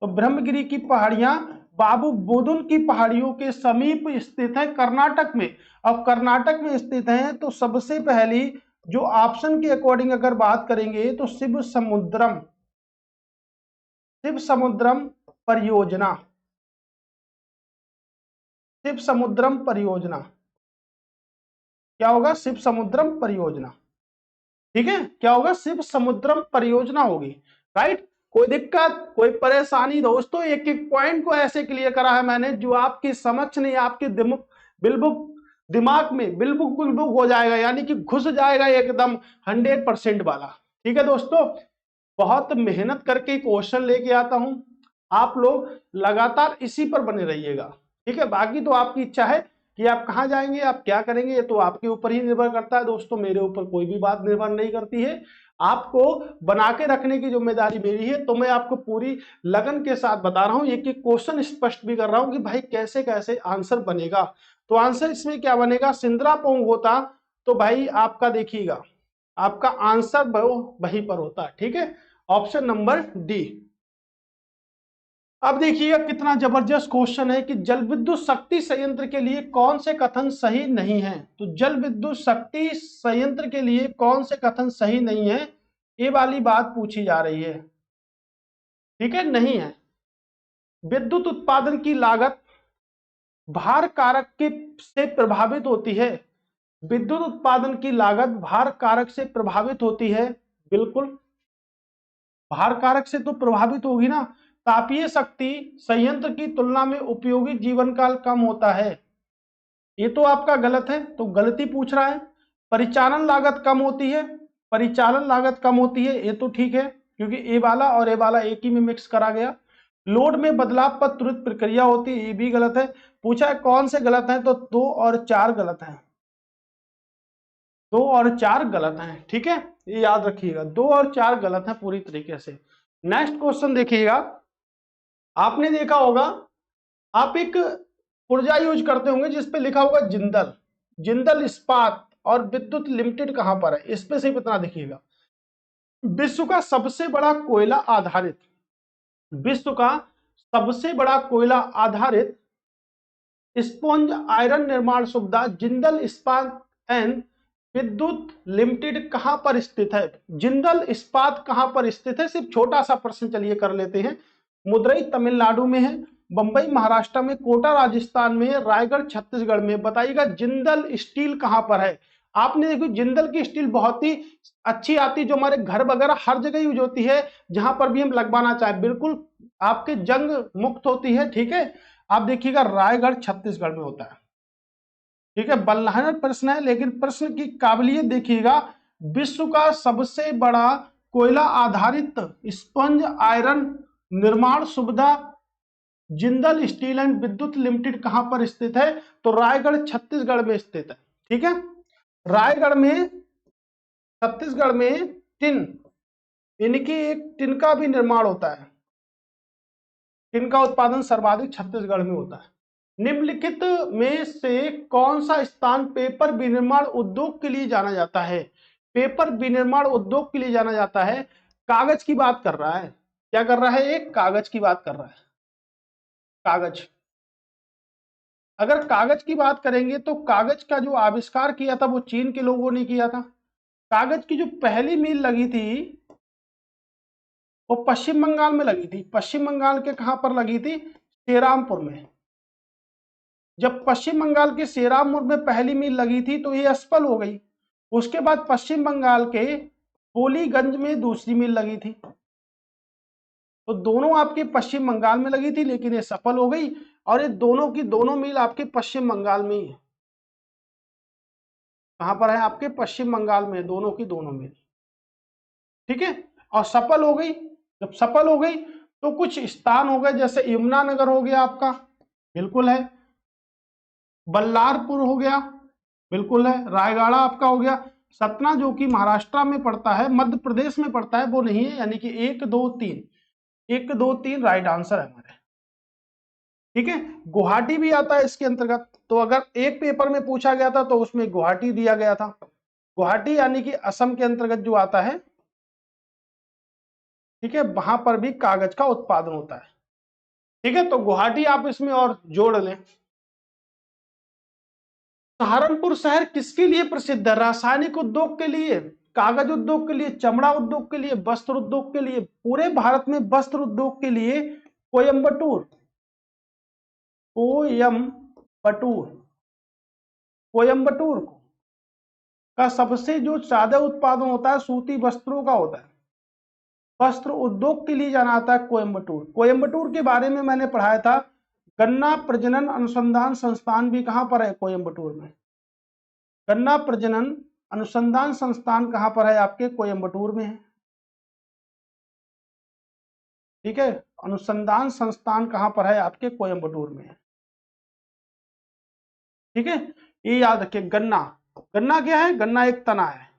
तो ब्रह्मगिरी की पहाड़ियां बाबू बुदुन की पहाड़ियों के समीप स्थित है कर्नाटक में। अब कर्नाटक में स्थित है, तो सबसे पहली जो ऑप्शन के अकॉर्डिंग अगर बात करेंगे तो शिव समुद्रम परियोजना, शिव समुद्रम परियोजना क्या होगा? शिव समुद्रम परियोजना। ठीक है, क्या होगा? शिव समुद्रम परियोजना होगी। राइट, कोई दिक्कत, कोई परेशानी दोस्तों? एक एक पॉइंट को ऐसे क्लियर करा है मैंने जो आपकी समझ नहीं, आपके दिमाग में बिल्बुक हो जाएगा, यानी कि घुस जाएगा एकदम 100% वाला। ठीक है दोस्तों, बहुत मेहनत करके क्वेश्चन लेके आता हूं, आप लोग लगातार इसी पर बने रहिएगा। ठीक है, बाकी तो आपकी इच्छा है कि आप कहां जाएंगे, आप क्या करेंगे, ये तो आपके ऊपर ही निर्भर करता है दोस्तों, मेरे ऊपर कोई भी बात निर्भर नहीं करती है। आपको बना के रखने की जिम्मेदारी मेरी है, तो मैं आपको पूरी लगन के साथ बता रहा हूं, एक एक क्वेश्चन स्पष्ट भी कर रहा हूं कि भाई कैसे कैसे आंसर बनेगा। तो आंसर इसमें क्या बनेगा? सिंद्रापोंग होता तो भाई आपका देखिएगा, आपका आंसर वहीं पर होता। ठीक है, ऑप्शन नंबर डी। अब देखिएगा कितना जबरदस्त क्वेश्चन है कि जल विद्युत शक्ति संयंत्र के लिए कौन से कथन सही नहीं है। तो जल विद्युत शक्ति संयंत्र के लिए कौन से कथन सही नहीं है, ये वाली बात पूछी जा रही है। ठीक है, नहीं है। विद्युत उत्पादन की लागत भार कारक के से प्रभावित होती है। विद्युत उत्पादन की लागत भार कारक से प्रभावित होती है, बिल्कुल भार कारक से तो प्रभावित होगी ना। तापीय शक्ति संयंत्र की तुलना में उपयोगी जीवन काल कम होता है, ये तो आपका गलत है, तो गलती पूछ रहा है। परिचालन लागत कम होती है, परिचालन लागत कम होती है, ये तो ठीक है, क्योंकि ए वाला और ए वाला एक ही में मिक्स करा गया। लोड में बदलाव पर तुरंत प्रक्रिया होती है, ये भी गलत है। पूछा है कौन से गलत है, तो 2 और 4 गलत है, 2 और 4 गलत हैं। ठीक है, ये याद रखिएगा, 2 और 4 गलत हैं पूरी तरीके से। नेक्स्ट क्वेश्चन देखिएगा, आपने देखा होगा, आप एक पुर्जा यूज करते होंगे जिसपे लिखा होगा जिंदल, जिंदल इस्पात और विद्युत लिमिटेड कहां पर है, इस पे सिर्फ इतना देखिएगा। विश्व का सबसे बड़ा कोयला आधारित, विश्व का सबसे बड़ा कोयला आधारित स्पॉन्ज आयरन निर्माण सुविधा जिंदल इस्पात एंड विद्युत लिमिटेड कहां पर स्थित है? जिंदल इस्पात कहां पर स्थित है? सिर्फ छोटा सा प्रश्न चलिए कर लेते हैं। मुदरई तमिलनाडु में है, बंबई महाराष्ट्र में, कोटा राजस्थान में, रायगढ़ छत्तीसगढ़ में। बताइएगा जिंदल स्टील कहां पर है? आपने देखो जिंदल की स्टील बहुत ही अच्छी आती, जो हमारे घर वगैरह हर जगह यूज होती है, जहां पर भी हम लगवाना चाहे बिल्कुल आपके जंग मुक्त होती है। ठीक है, आप देखिएगा रायगढ़ छत्तीसगढ़ में होता है। ठीक है, बल्लाहनर प्रश्न है, लेकिन प्रश्न की काबिलियत देखिएगा। विश्व का सबसे बड़ा कोयला आधारित स्पंज आयरन निर्माण सुविधा जिंदल स्टील एंड विद्युत लिमिटेड कहां पर स्थित है? तो रायगढ़ छत्तीसगढ़ में स्थित है। ठीक है, रायगढ़ में, छत्तीसगढ़ में टिन, इनकी एक टिन का भी निर्माण होता है, टिन का उत्पादन सर्वाधिक छत्तीसगढ़ में होता है। निम्नलिखित में से कौन सा स्थान पेपर विनिर्माण उद्योग के लिए जाना जाता है? पेपर विनिर्माण उद्योग के लिए जाना जाता है। कागज की बात कर रहा है, क्या कर रहा है? एक कागज की बात कर रहा है, कागज। अगर कागज की बात करेंगे तो कागज का जो आविष्कार किया था वो चीन के लोगों ने किया था। कागज की जो पहली मिल लगी थी वो पश्चिम बंगाल में लगी थी। पश्चिम बंगाल के कहां पर लगी थी? श्रीरामपुर में। जब पश्चिम बंगाल के श्रीरामपुर में पहली मिल लगी थी तो ये असफल हो गई। उसके बाद पश्चिम बंगाल के पोलीगंज में दूसरी मिल लगी थी। तो दोनों आपके पश्चिम बंगाल में लगी थी, लेकिन ये सफल हो गई, और ये दोनों की दोनों मिल आपके पश्चिम बंगाल में ही है। कहां पर है आपके पश्चिम बंगाल में, दोनों की दोनों में, ठीक है। और सफल हो गई, जब सफल हो गई तो कुछ स्थान हो गए, जैसे यमुनानगर हो गया आपका, बिल्कुल है, बल्लारपुर हो गया, बिल्कुल है, रायगढ़ आपका हो गया, सतना जो कि महाराष्ट्र में पड़ता है, मध्य प्रदेश में पड़ता है, वो नहीं है, यानी कि 1 2 3, 1 2 3 राइट आंसर है हमारे, ठीक है। गुवाहाटी भी आता है इसके अंतर्गत, तो अगर एक पेपर में पूछा गया था तो उसमें गुवाहाटी दिया गया था, गुवाहाटी यानी कि असम के अंतर्गत जो आता है, ठीक है, वहां पर भी कागज का उत्पादन होता है, ठीक है। तो गुवाहाटी आप इसमें और जोड़ लें। सहारनपुर शहर किसके लिए प्रसिद्ध है? रासायनिक उद्योग के लिए, कागज उद्योग के लिए, चमड़ा उद्योग के लिए, वस्त्र उद्योग के लिए, पूरे भारत में वस्त्र उद्योग के लिए कोयम्बटूर, कोयम्बटूर, कोयम्बटूर का सबसे जो ज्यादा उत्पादन होता है सूती वस्त्रों का होता है, वस्त्र उद्योग के लिए जाना जाता है कोयम्बटूर। कोयम्बटूर के बारे में मैंने पढ़ाया था, गन्ना प्रजनन अनुसंधान संस्थान भी कहां पर है? कोयम्बटूर में। गन्ना प्रजनन अनुसंधान संस्थान कहां पर है? आपके कोयम्बटूर में है, ठीक है। अनुसंधान संस्थान कहां पर है? आपके कोयम्बटूर में है, ठीक है। ये याद रखिए, गन्ना, गन्ना क्या है? गन्ना एक तना है,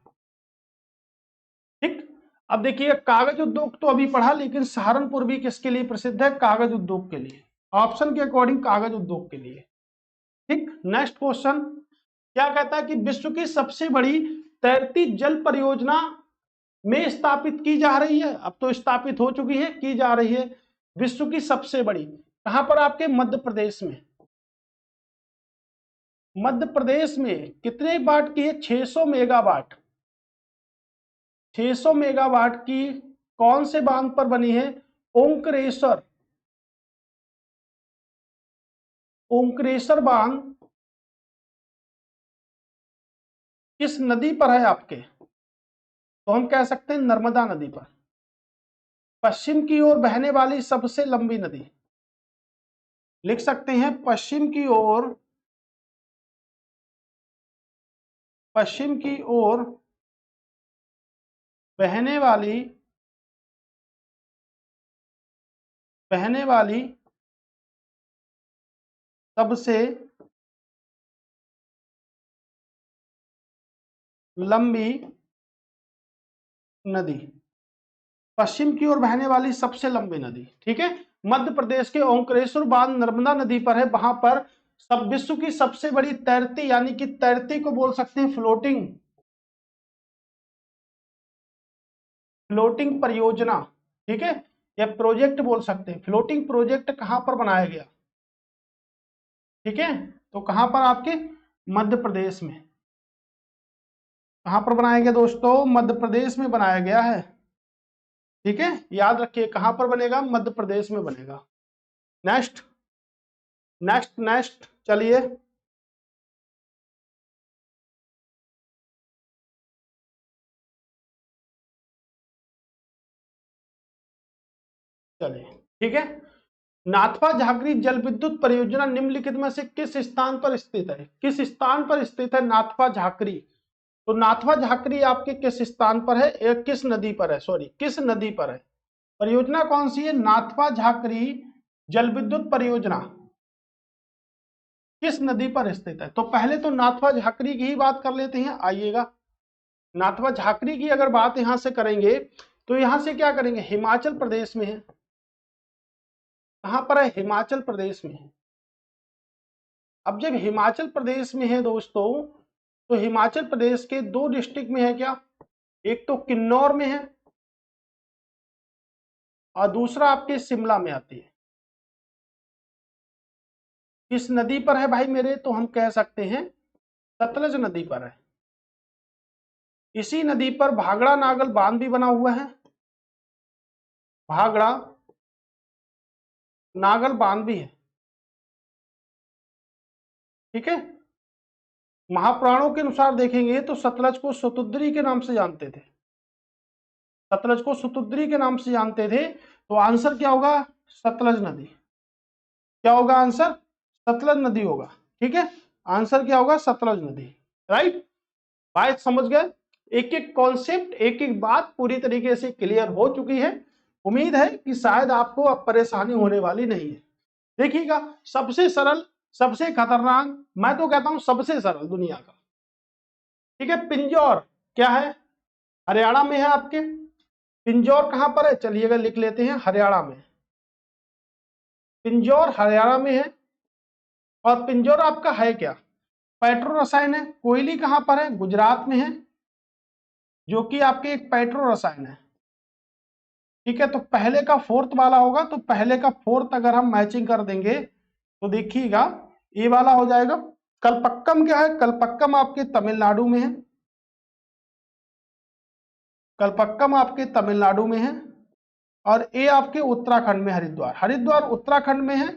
ठीक। अब देखिए कागज उद्योग तो अभी पढ़ा, लेकिन सहारनपुर भी किसके लिए प्रसिद्ध है? कागज उद्योग के लिए, ऑप्शन के अकॉर्डिंग कागज उद्योग के लिए, ठीक। नेक्स्ट क्वेश्चन क्या कहता है कि विश्व की सबसे बड़ी तैरती जल परियोजना में स्थापित की जा रही है, अब तो स्थापित हो चुकी है, की जा रही है, विश्व की सबसे बड़ी, कहां पर? आपके मध्य प्रदेश में। मध्य प्रदेश में कितने वाट की है? 600 मेगावाट, 600 मेगावाट की कौन से बांध पर बनी है? ओंकारेश्वर, ओंकारेश्वर बांध किस नदी पर है आपके? तो हम कह सकते हैं नर्मदा नदी पर, पश्चिम की ओर बहने वाली सबसे लंबी नदी, लिख सकते हैं पश्चिम की ओर, पश्चिम की ओर बहने वाली, बहने वाली सबसे लंबी नदी, पश्चिम की ओर बहने वाली सबसे लंबी नदी, ठीक है। मध्य प्रदेश के ओंकारेश्वर बांध नर्मदा नदी पर है, वहां पर सब विश्व की सबसे बड़ी तैरती, यानी कि तैरती को बोल सकते हैं फ्लोटिंग, फ्लोटिंग परियोजना, ठीक है, या प्रोजेक्ट बोल सकते हैं। फ्लोटिंग प्रोजेक्ट कहां पर बनाया गया? ठीक है, तो कहां पर? आपके मध्य प्रदेश में। कहां पर बनाया गया दोस्तों? मध्य प्रदेश में बनाया गया है, ठीक है, याद रखिए कहां पर बनेगा? मध्य प्रदेश में बनेगा। नेक्स्ट नेक्स्ट नेक्स्ट चलिए, चलिए, ठीक है। नाथपा झाकरी जल विद्युत परियोजना निम्नलिखित में से किस स्थान पर स्थित है? किस स्थान पर स्थित है नाथपा झाकरी? तो नाथपा झाकरी आपके किस स्थान पर है? एक किस नदी पर है? सॉरी, किस नदी पर है? परियोजना कौन सी है? नाथपा झाकरी जल विद्युत परियोजना किस नदी पर स्थित है? तो पहले तो नाथपा झाकरी की ही बात कर लेते हैं, आइएगा। नाथपा झाकरी की अगर बात यहां से करेंगे तो यहां से क्या करेंगे? हिमाचल प्रदेश में है, कहां पर है? हिमाचल प्रदेश में है। अब जब हिमाचल प्रदेश में है दोस्तों, तो हिमाचल प्रदेश के दो डिस्ट्रिक्ट में है क्या? एक तो किन्नौर में है और दूसरा आपके शिमला में आती है। किस नदी पर है भाई मेरे? तो हम कह सकते हैं सतलज नदी पर है। इसी नदी पर भागड़ा नागल बांध भी बना हुआ है, भागड़ा नागल बांध भी है, ठीक है। महापुराणों के अनुसार देखेंगे तो सतलज को शतुद्री के नाम से जानते थे, सतलज को शतुद्री के नाम से जानते थे, तो आंसर क्या होगा? सतलज नदी। क्या होगा आंसर? सतलज नदी होगा, ठीक है। आंसर क्या होगा? सतलज नदी, राइट। बात समझ गए? एक एक कॉन्सेप्ट, एक एक बात पूरी तरीके से क्लियर हो चुकी है। उम्मीद है कि शायद आपको अब परेशानी होने वाली नहीं है। देखिएगा, सबसे सरल, सबसे खतरनाक, मैं तो कहता हूं सबसे सरल दुनिया का, ठीक है, पिंजौर क्या है? हरियाणा में है आपके। पिंजौर कहां पर है? चलिएगा लिख लेते हैं, हरियाणा में। पिंजौर हरियाणा में है। और पिंजौर आपका है क्या? पेट्रो रसायन है। कोयली कहां पर है? गुजरात में है, जो कि आपके एक पेट्रो रसायन है। ठीक है, तो पहले का फोर्थ वाला होगा, तो पहले का फोर्थ अगर हम मैचिंग कर देंगे तो देखिएगा ये वाला हो जाएगा। कलपक्कम क्या है? कलपक्कम आपके तमिलनाडु में है। कलपक्कम आपके तमिलनाडु में है। और ये आपके उत्तराखंड में, हरिद्वार। हरिद्वार उत्तराखंड में है।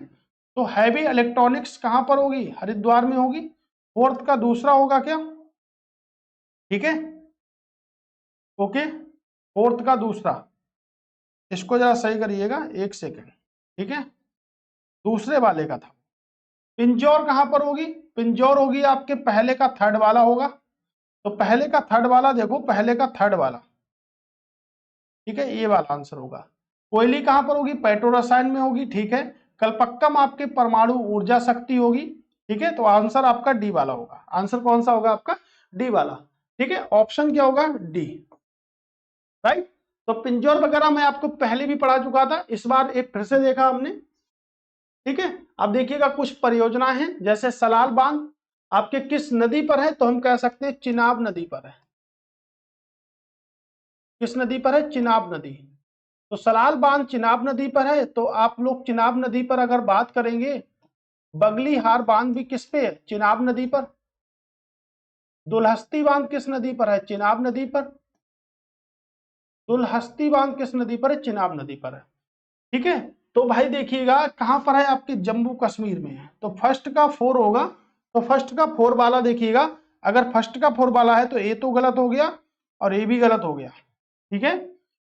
तो हैवी इलेक्ट्रॉनिक्स कहां पर होगी? हरिद्वार में होगी। फोर्थ का दूसरा होगा क्या? ठीक है, ओके, फोर्थ का दूसरा, इसको जरा सही करिएगा, एक सेकेंड। ठीक है, दूसरे वाले का था। पिंजौर कहां पर होगी? पिंजौर होगी आपके पहले का थर्ड वाला होगा। तो पहले का थर्ड वाला देखो, पहले का थर्ड वाला, ठीक है, ये वाला आंसर होगा। कोयली कहां पर होगी? पेट्रो रसायन में होगी। ठीक है, कलपक्कम आपके परमाणु ऊर्जा शक्ति होगी। ठीक है, तो आंसर आपका डी वाला होगा। आंसर कौन सा होगा आपका? डी वाला। ठीक है, ऑप्शन क्या होगा? D, right. तो पिंजौर वगैरह मैं आपको पहले भी पढ़ा चुका था, इस बार एक फिर से देखा हमने। ठीक है, अब देखिएगा कुछ परियोजना है, जैसे सलाल बांध आपके किस नदी पर है? तो हम कह सकते हैं चिनाब नदी पर है। किस नदी पर है? चिनाब नदी। तो सलाल बांध चिनाब नदी पर है। तो आप लोग चिनाब नदी पर अगर बात करेंगे, बगली हार बांध भी किस पे है? चिनाब नदी पर। दुलहस्ती बांध किस नदी पर है? चिनाब नदी पर। दुलहस्ती बांध किस नदी पर है? चिनाब नदी पर है। ठीक है, तो भाई देखिएगा कहां पर है? आपके जम्मू कश्मीर में है। तो फर्स्ट का फोर होगा। तो फर्स्ट का फोर वाला देखिएगा, अगर फर्स्ट का फोर वाला है तो ए तो गलत हो गया और ए भी गलत हो गया। ठीक है,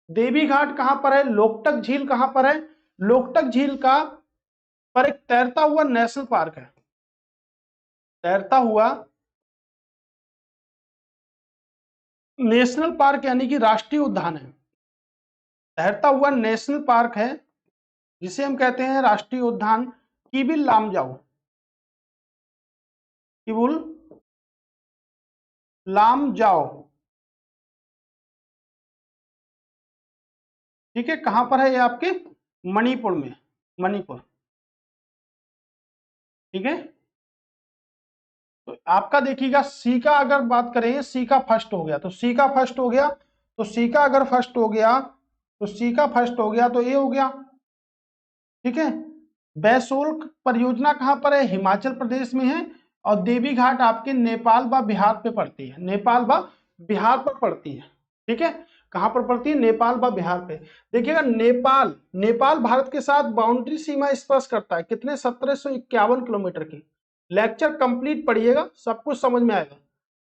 देवी घाट कहां पर है? लोकटक झील कहां पर है? लोकटक झील का पर एक तैरता हुआ नेशनल पार्क है। तैरता हुआ नेशनल पार्क यानी कि राष्ट्रीय उद्यान है। तैरता हुआ नेशनल पार्क है, जिसे हम कहते हैं राष्ट्रीय उद्यान किबिल लामजाओ। किबुल लामजाओ। ठीक है, कहां पर है ये? आपके मणिपुर में, मणिपुर। ठीक है, तो आपका देखिएगा सी का अगर बात करें, सी का फर्स्ट हो गया, तो सी का फर्स्ट हो गया। तो सी का अगर फर्स्ट हो गया, तो सी का फर्स्ट हो गया, तो ये हो गया। ठीक है, बैसोल्क परियोजना कहां पर है? हिमाचल प्रदेश में है। और देवी घाट आपके नेपाल व बिहार पे पड़ती है। नेपाल व बिहार पर पड़ती है। ठीक है, कहां पर पड़ती है? नेपाल व बिहार पे। देखिएगा नेपाल, नेपाल भारत के साथ बाउंड्री सीमा स्पर्श करता है। कितने? 1751 किलोमीटर की। लेक्चर कंप्लीट पढ़िएगा, सब कुछ समझ में आएगा।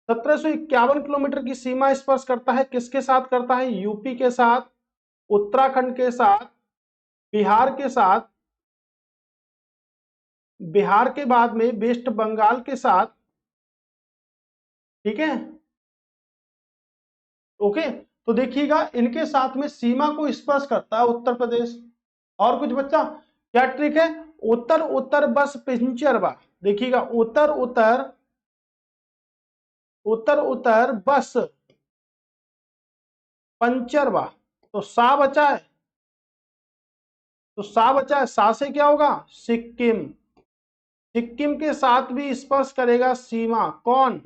1751 किलोमीटर की सीमा स्पर्श करता है। किसके साथ करता है? यूपी के साथ, उत्तराखंड के साथ, बिहार के साथ, बिहार के बाद में वेस्ट बंगाल के साथ। ठीक है, ओके, तो देखिएगा इनके साथ में सीमा को स्पर्श करता है उत्तर प्रदेश। और कुछ बच्चा? क्या ट्रिक है? उत्तर उत्तर बस पिंचरवा। देखिएगा उत्तर उत्तर, उत्तर उत्तर बस पंचरवा। तो सा बचा है, तो सा बचा है, सा से क्या होगा? सिक्किम। सिक्किम के साथ भी स्पर्श करेगा सीमा, कौन?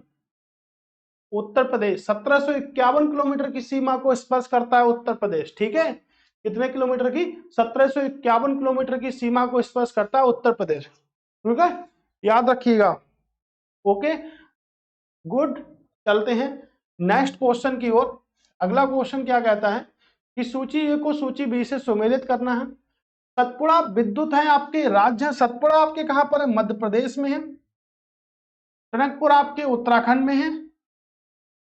उत्तर प्रदेश। 1751 किलोमीटर की सीमा को स्पर्श करता है उत्तर प्रदेश। ठीक है, कितने किलोमीटर की? 1751 किलोमीटर की सीमा को स्पर्श करता है उत्तर प्रदेश। ठीक है, याद रखिएगा। ओके, गुड, चलते हैं नेक्स्ट क्वेश्चन की ओर। अगला क्वेश्चन क्या कहता है कि सूची ए को सूची बी से सुमेलित करना है। सतपुड़ा विद्युत है आपके राज्य, सतपुड़ा आपके कहां पर है? मध्य प्रदेश में है। टनकपुर आपके उत्तराखंड में है।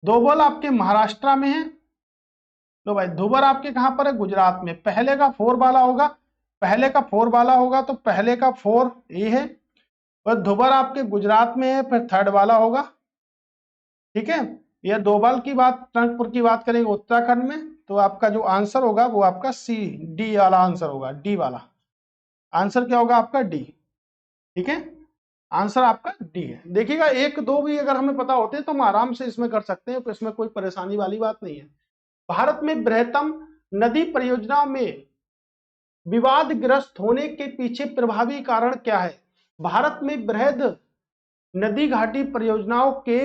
दोबल आपके महाराष्ट्र में है। लो भाई, धुबर आपके कहां पर है? गुजरात में। पहले का फोर वाला होगा, पहले का फोर वाला होगा, तो पहले का फोर ये है। और धुबर आपके गुजरात में है, फिर थर्ड वाला होगा। ठीक है, या दोबाल की बात, टनकपुर की बात करेंगे उत्तराखंड में, तो आपका जो आंसर होगा वो आपका सी, डी वाला आंसर होगा, डी वाला आंसर क्या होगा आपका, डी। ठीक है, आंसर आपका डी है। देखिएगा एक दो भी अगर हमें पता होते हैं तो हम आराम से इसमें कर सकते हैं, तो इसमें कोई परेशानी वाली बात नहीं है। भारत में बृहत्तम नदी परियोजना में विवादग्रस्त होने के पीछे प्रभावी कारण क्या है? भारत में बृहद नदी घाटी परियोजनाओं के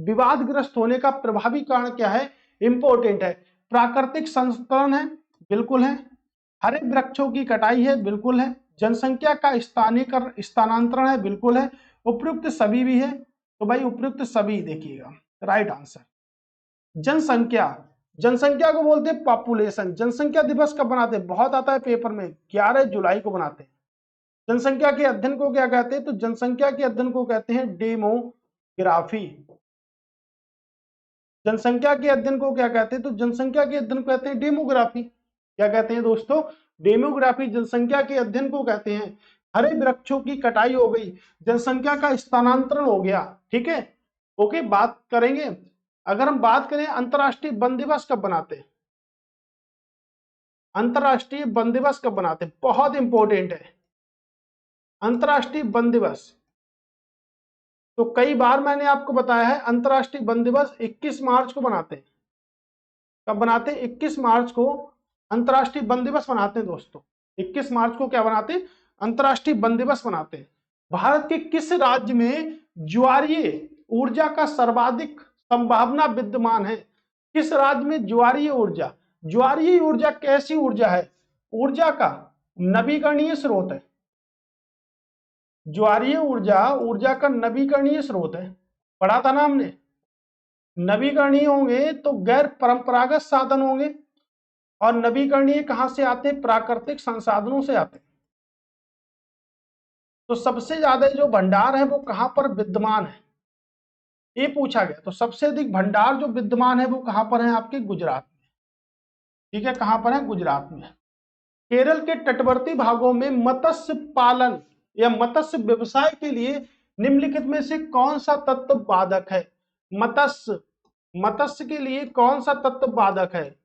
विवादग्रस्त होने का प्रभावी कारण क्या है? इंपॉर्टेंट है। प्राकृतिक संस्करण है, बिल्कुल है। हरे वृक्षों की कटाई है, बिल्कुल है। जनसंख्या का स्थानीयकरण, स्थानांतरण है, बिल्कुल है। उपयुक्त सभी भी है, तो भाई उपयुक्त सभी देखिएगा राइट आंसर। जनसंख्या, जनसंख्या को बोलते हैं पॉपुलेशन। जनसंख्या दिवस कब बनाते हैं? बहुत आता है पेपर में, 11 जुलाई को बनाते हैं। जनसंख्या के अध्ययन को क्या कहते हैं? तो जनसंख्या के अध्ययन को कहते हैं डेमोग्राफी। जनसंख्या के अध्ययन को क्या कहते हैं? तो जनसंख्या के अध्ययन को कहते हैं डेमोग्राफी। क्या कहते हैं दोस्तों? डेमोग्राफी जनसंख्या के अध्ययन को कहते हैं। हरे वृक्षों की कटाई हो गई, जनसंख्या का स्थानांतरण हो गया। ठीक है, ओके, बात करेंगे। अगर हम बात करें अंतरराष्ट्रीय वन दिवस कब बनाते हैं? अंतरराष्ट्रीय वन दिवस कब बनाते हैं? बहुत इंपॉर्टेंट है अंतरराष्ट्रीय वन दिवस। तो कई बार मैंने आपको बताया है अंतरराष्ट्रीय वन दिवस 21 मार्च को बनाते हैं। कब बनाते हैं? 21 मार्च को अंतरराष्ट्रीय वन दिवस बनाते हैं दोस्तों। 21 मार्च को क्या बनाते हैं? अंतरराष्ट्रीय वन दिवस बनाते हैं। भारत के किस राज्य में ज्वारीय ऊर्जा का सर्वाधिक संभावना विद्यमान है? किस राज्य में ज्वारीय ऊर्जा? ज्वारीय ऊर्जा कैसी ऊर्जा है? ऊर्जा का नवीकरणीय स्रोत है। ज्वारीय ऊर्जा ऊर्जा का नवीकरणीय स्रोत है, पढ़ा था ना हमने। नवीकरणीय होंगे तो गैर परंपरागत साधन होंगे, और नवीकरणीय कहां से आते हैं? प्राकृतिक संसाधनों से आते हैं। तो सबसे ज्यादा जो भंडार है वो कहां पर विद्यमान है, ये पूछा गया। तो सबसे अधिक भंडार जो विद्यमान है वो कहां पर है? आपके गुजरात में। ठीक है, कहां पर है? गुजरात में। केरल के तटवर्ती भागों में मत्स्य पालन या मत्स्य व्यवसाय के लिए निम्नलिखित में से कौन सा तत्व बाधक है? मत्स्य के लिए कौन सा तत्व बाधक है?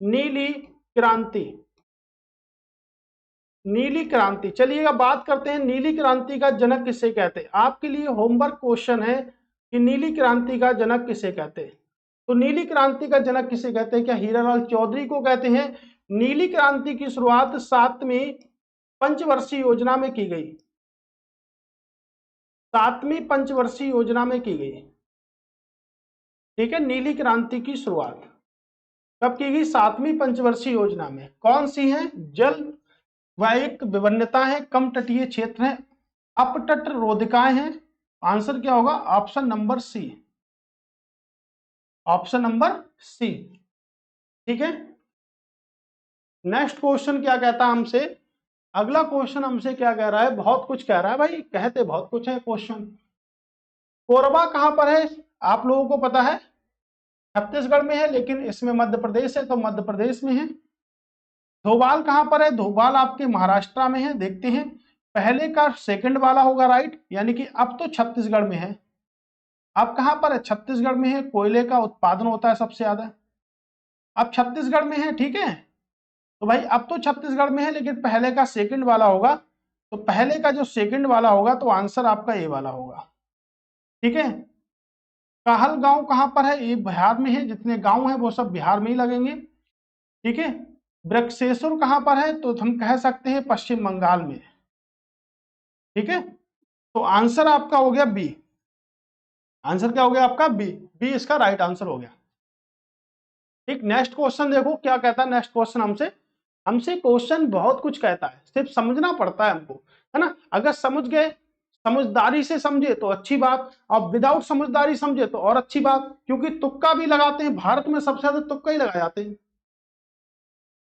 नीली क्रांति। नीली क्रांति, चलिएगा बात करते हैं नीली क्रांति का जनक किसे कहते हैं। आपके लिए होमवर्क क्वेश्चन है कि नीली क्रांति का जनक किसे कहते हैं। तो नीली क्रांति का जनक किसे कहते हैं? क्या हीरालाल चौधरी को कहते हैं? नीली क्रांति की शुरुआत 7वीं पंचवर्षीय योजना में की गई। 7वीं पंचवर्षीय योजना में की गई। ठीक है, नीली क्रांति की शुरुआत कब की गई? 7वीं पंचवर्षीय योजना में। कौन सी है? जल वायिक विभिन्नता है, कम तटीय क्षेत्र है, अपतट रोधिकाएं हैं। आंसर क्या होगा? Option number C, option number C. ठीक है, नेक्स्ट क्वेश्चन क्या कहता है हमसे? अगला क्वेश्चन हमसे क्या कह रहा है? बहुत कुछ कह रहा है भाई, कहते बहुत कुछ है क्वेश्चन। कोरबा कहां पर है? आप लोगों को पता है छत्तीसगढ़ में है, लेकिन इसमें मध्य प्रदेश है तो मध्य प्रदेश में है। धोबाल कहां पर है? धोबाल आपके महाराष्ट्र में है। देखते हैं, पहले का सेकंड वाला होगा राइट, यानी कि अब तो छत्तीसगढ़ में है। अब कहां पर है? छत्तीसगढ़ में है। कोयले का उत्पादन होता है सबसे ज्यादा, अब छत्तीसगढ़ में है। ठीक है, तो भाई अब तो छत्तीसगढ़ में है, लेकिन पहले का सेकंड वाला होगा, तो पहले का जो सेकंड वाला होगा तो आंसर आपका ए वाला होगा। ठीक है, कहलगांव कहां पर है? ये बिहार में है। जितने गांव हैं वो सब बिहार में ही लगेंगे। ठीक है, बृक्षेश्वर कहां पर है? तो हम कह सकते हैं पश्चिम बंगाल में। ठीक है, तो आंसर आपका हो गया बी। आंसर क्या हो गया आपका? बी। बी इसका राइट आंसर हो गया। ठीक, नेक्स्ट क्वेश्चन देखो क्या कहता है। नेक्स्ट क्वेश्चन हमसे क्वेश्चन बहुत कुछ कहता है, सिर्फ समझना पड़ता है हमको, है ना। अगर समझ गए, समझदारी से समझे तो अच्छी बात, और विदाउट समझदारी समझे तो और अच्छी बात, क्योंकि तुक्का भी लगाते हैं। भारत में सबसे ज्यादा तुक्का ही लगाए जाते हैं।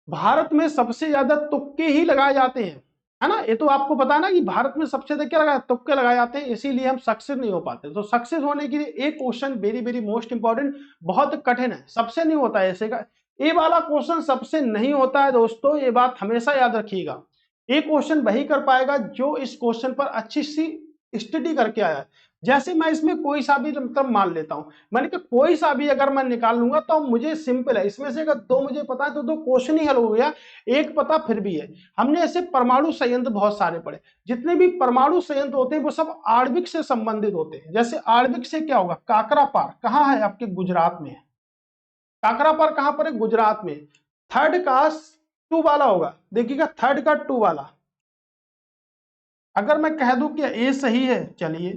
भारत में सबसे ज्यादा तुक्के ही लगाए जाते हैं, है ना। ये तो आपको पता है ना कि भारत में सबसे ज्यादा क्या लगाए? तुक्के लगाए जाते हैं, इसीलिए हम सक्सेस नहीं हो पाते। तो सक्सेस होने के लिए एक question very very most important, बहुत कठिन है, सबसे नहीं होता है ऐसे का। ये वाला क्वेश्चन सबसे नहीं होता है दोस्तों, ये बात हमेशा याद रखिएगा। ये क्वेश्चन वही कर पाएगा जो इस क्वेश्चन पर अच्छी सी स्टडी करके आया है। जैसे मैं इसमें कोई सा भी मतलब मान लेता हूं, मैंने कहा कोई सा भी अगर मैं निकाल लूंगा तो मुझे सिंपल है, इसमें से अगर दो मुझे पता है तो दो क्वेश्चन ही हल हो गया, एक पता फिर भी है। हमने ऐसे परमाणु संयंत्र बहुत सारे पढ़े, जितने भी परमाणु संयंत्र होते हैं वो सब आणविक से संबंधित होते हैं। जैसे आणविक से क्या होगा, काकरापार कहाँ है, आपके गुजरात में है। काकरापार कहां पर है, गुजरात में। थर्ड का टू वाला होगा, देखिएगा थर्ड का टू वाला। अगर मैं कह दूं कि ए सही है, चलिए।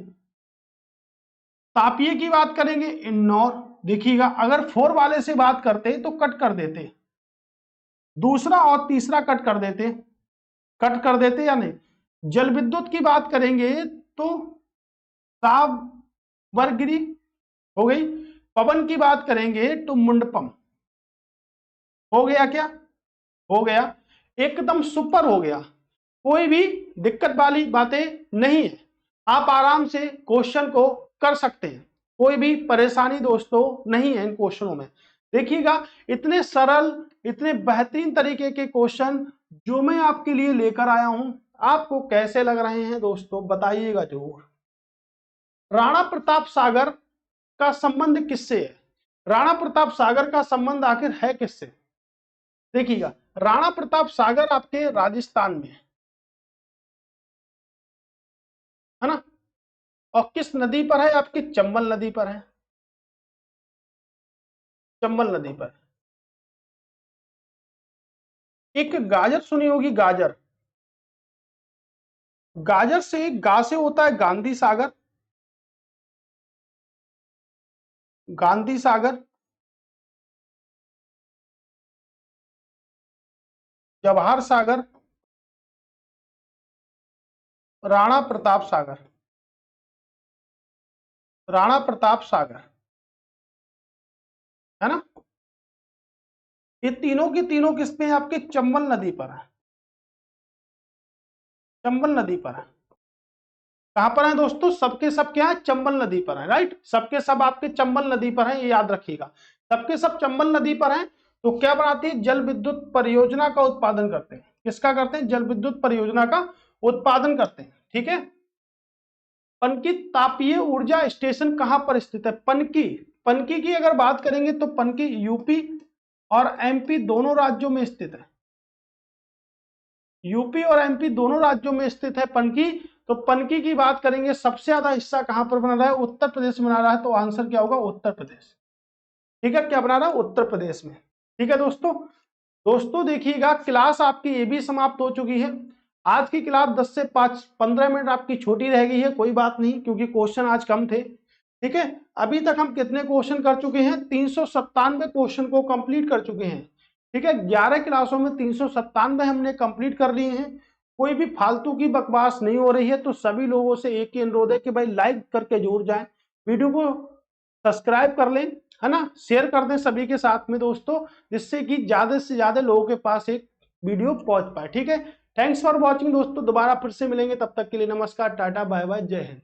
तापीय की बात करेंगे इंदौर, देखिएगा अगर फोर वाले से बात करते तो कट कर देते, दूसरा और तीसरा कट कर देते या नहीं। जल विद्युत की बात करेंगे तो सावरगिरी हो गई। पवन की बात करेंगे तो मुंडपम हो गया, क्या हो गया, एकदम सुपर हो गया। कोई भी दिक्कत वाली बातें नहीं है, आप आराम से क्वेश्चन को कर सकते हैं, कोई भी परेशानी दोस्तों नहीं है इन क्वेश्चनों में। देखिएगा इतने सरल, इतने बेहतरीन तरीके के क्वेश्चन जो मैं आपके लिए लेकर आया हूं, आपको कैसे लग रहे हैं दोस्तों, बताइएगा जरूर। राणा प्रताप सागर का संबंध किससे है, राणा प्रताप सागर का संबंध आखिर है किससे। देखिएगा राणा प्रताप सागर आपके राजस्थान में है ना, और किस नदी पर है, आपकी चंबल नदी पर है, चंबल नदी पर। एक गाजर सुनी होगी, गाजर, गाजर से गा से होता है गांधी सागर, गांधी सागर, जवाहर सागर, राणा प्रताप सागर, राणा प्रताप सागर है ना। ये तीनों की तीनों किस्में आपके चंबल नदी पर है, चंबल नदी पर है। कहां पर है दोस्तों, सबके सब क्या है, चंबल नदी पर है, राइट। सबके सब आपके चंबल नदी पर है, ये याद रखिएगा, सबके सब चंबल नदी पर है। तो क्या बनाती है, जल विद्युत परियोजना का उत्पादन करते हैं। किसका करते हैं, जल विद्युत परियोजना का उत्पादन करते हैं, ठीक है। पनकी तापीय ऊर्जा स्टेशन कहां पर स्थित है, पनकी। पनकी की अगर बात करेंगे तो पनकी यूपी और एमपी दोनों राज्यों में स्थित है, यूपी और एमपी दोनों राज्यों में स्थित है पनकी। तो पनकी की बात करेंगे, सबसे ज्यादा हिस्सा कहां पर बना रहा है, उत्तर प्रदेश में बना रहा है, तो आंसर क्या होगा, उत्तर प्रदेश, ठीक है। क्या बना रहा है, उत्तर प्रदेश में, ठीक है दोस्तों। दोस्तों देखिएगा क्लास आपकी ये भी समाप्त हो चुकी है। आज की क्लास 10 से 15 मिनट आपकी छोटी रह गई है, कोई बात नहीं, क्योंकि क्वेश्चन आज कम थे, ठीक है। अभी तक हम कितने क्वेश्चन कर चुके हैं, 397 क्वेश्चन को कंप्लीट कर चुके हैं, ठीक है। 11 क्लासों में 397 हमने कंप्लीट कर लिए हैं। कोई भी फालतू की बकवास नहीं हो रही है, तो सभी लोगों से एक ही अनुरोध है कि भाई लाइक करके जरूर जाएं, वीडियो को सब्सक्राइब कर लें, है ना, शेयर कर दें सभी के साथ में दोस्तों, जिससे कि ज्यादा से ज्यादा लोगों के पास एक वीडियो पहुंच पाए, ठीक है। थैंक्स फॉर वॉचिंग दोस्तों, दोबारा फिर से मिलेंगे, तब तक के लिए नमस्कार, टाटा, बाय बाय, जय हिंद।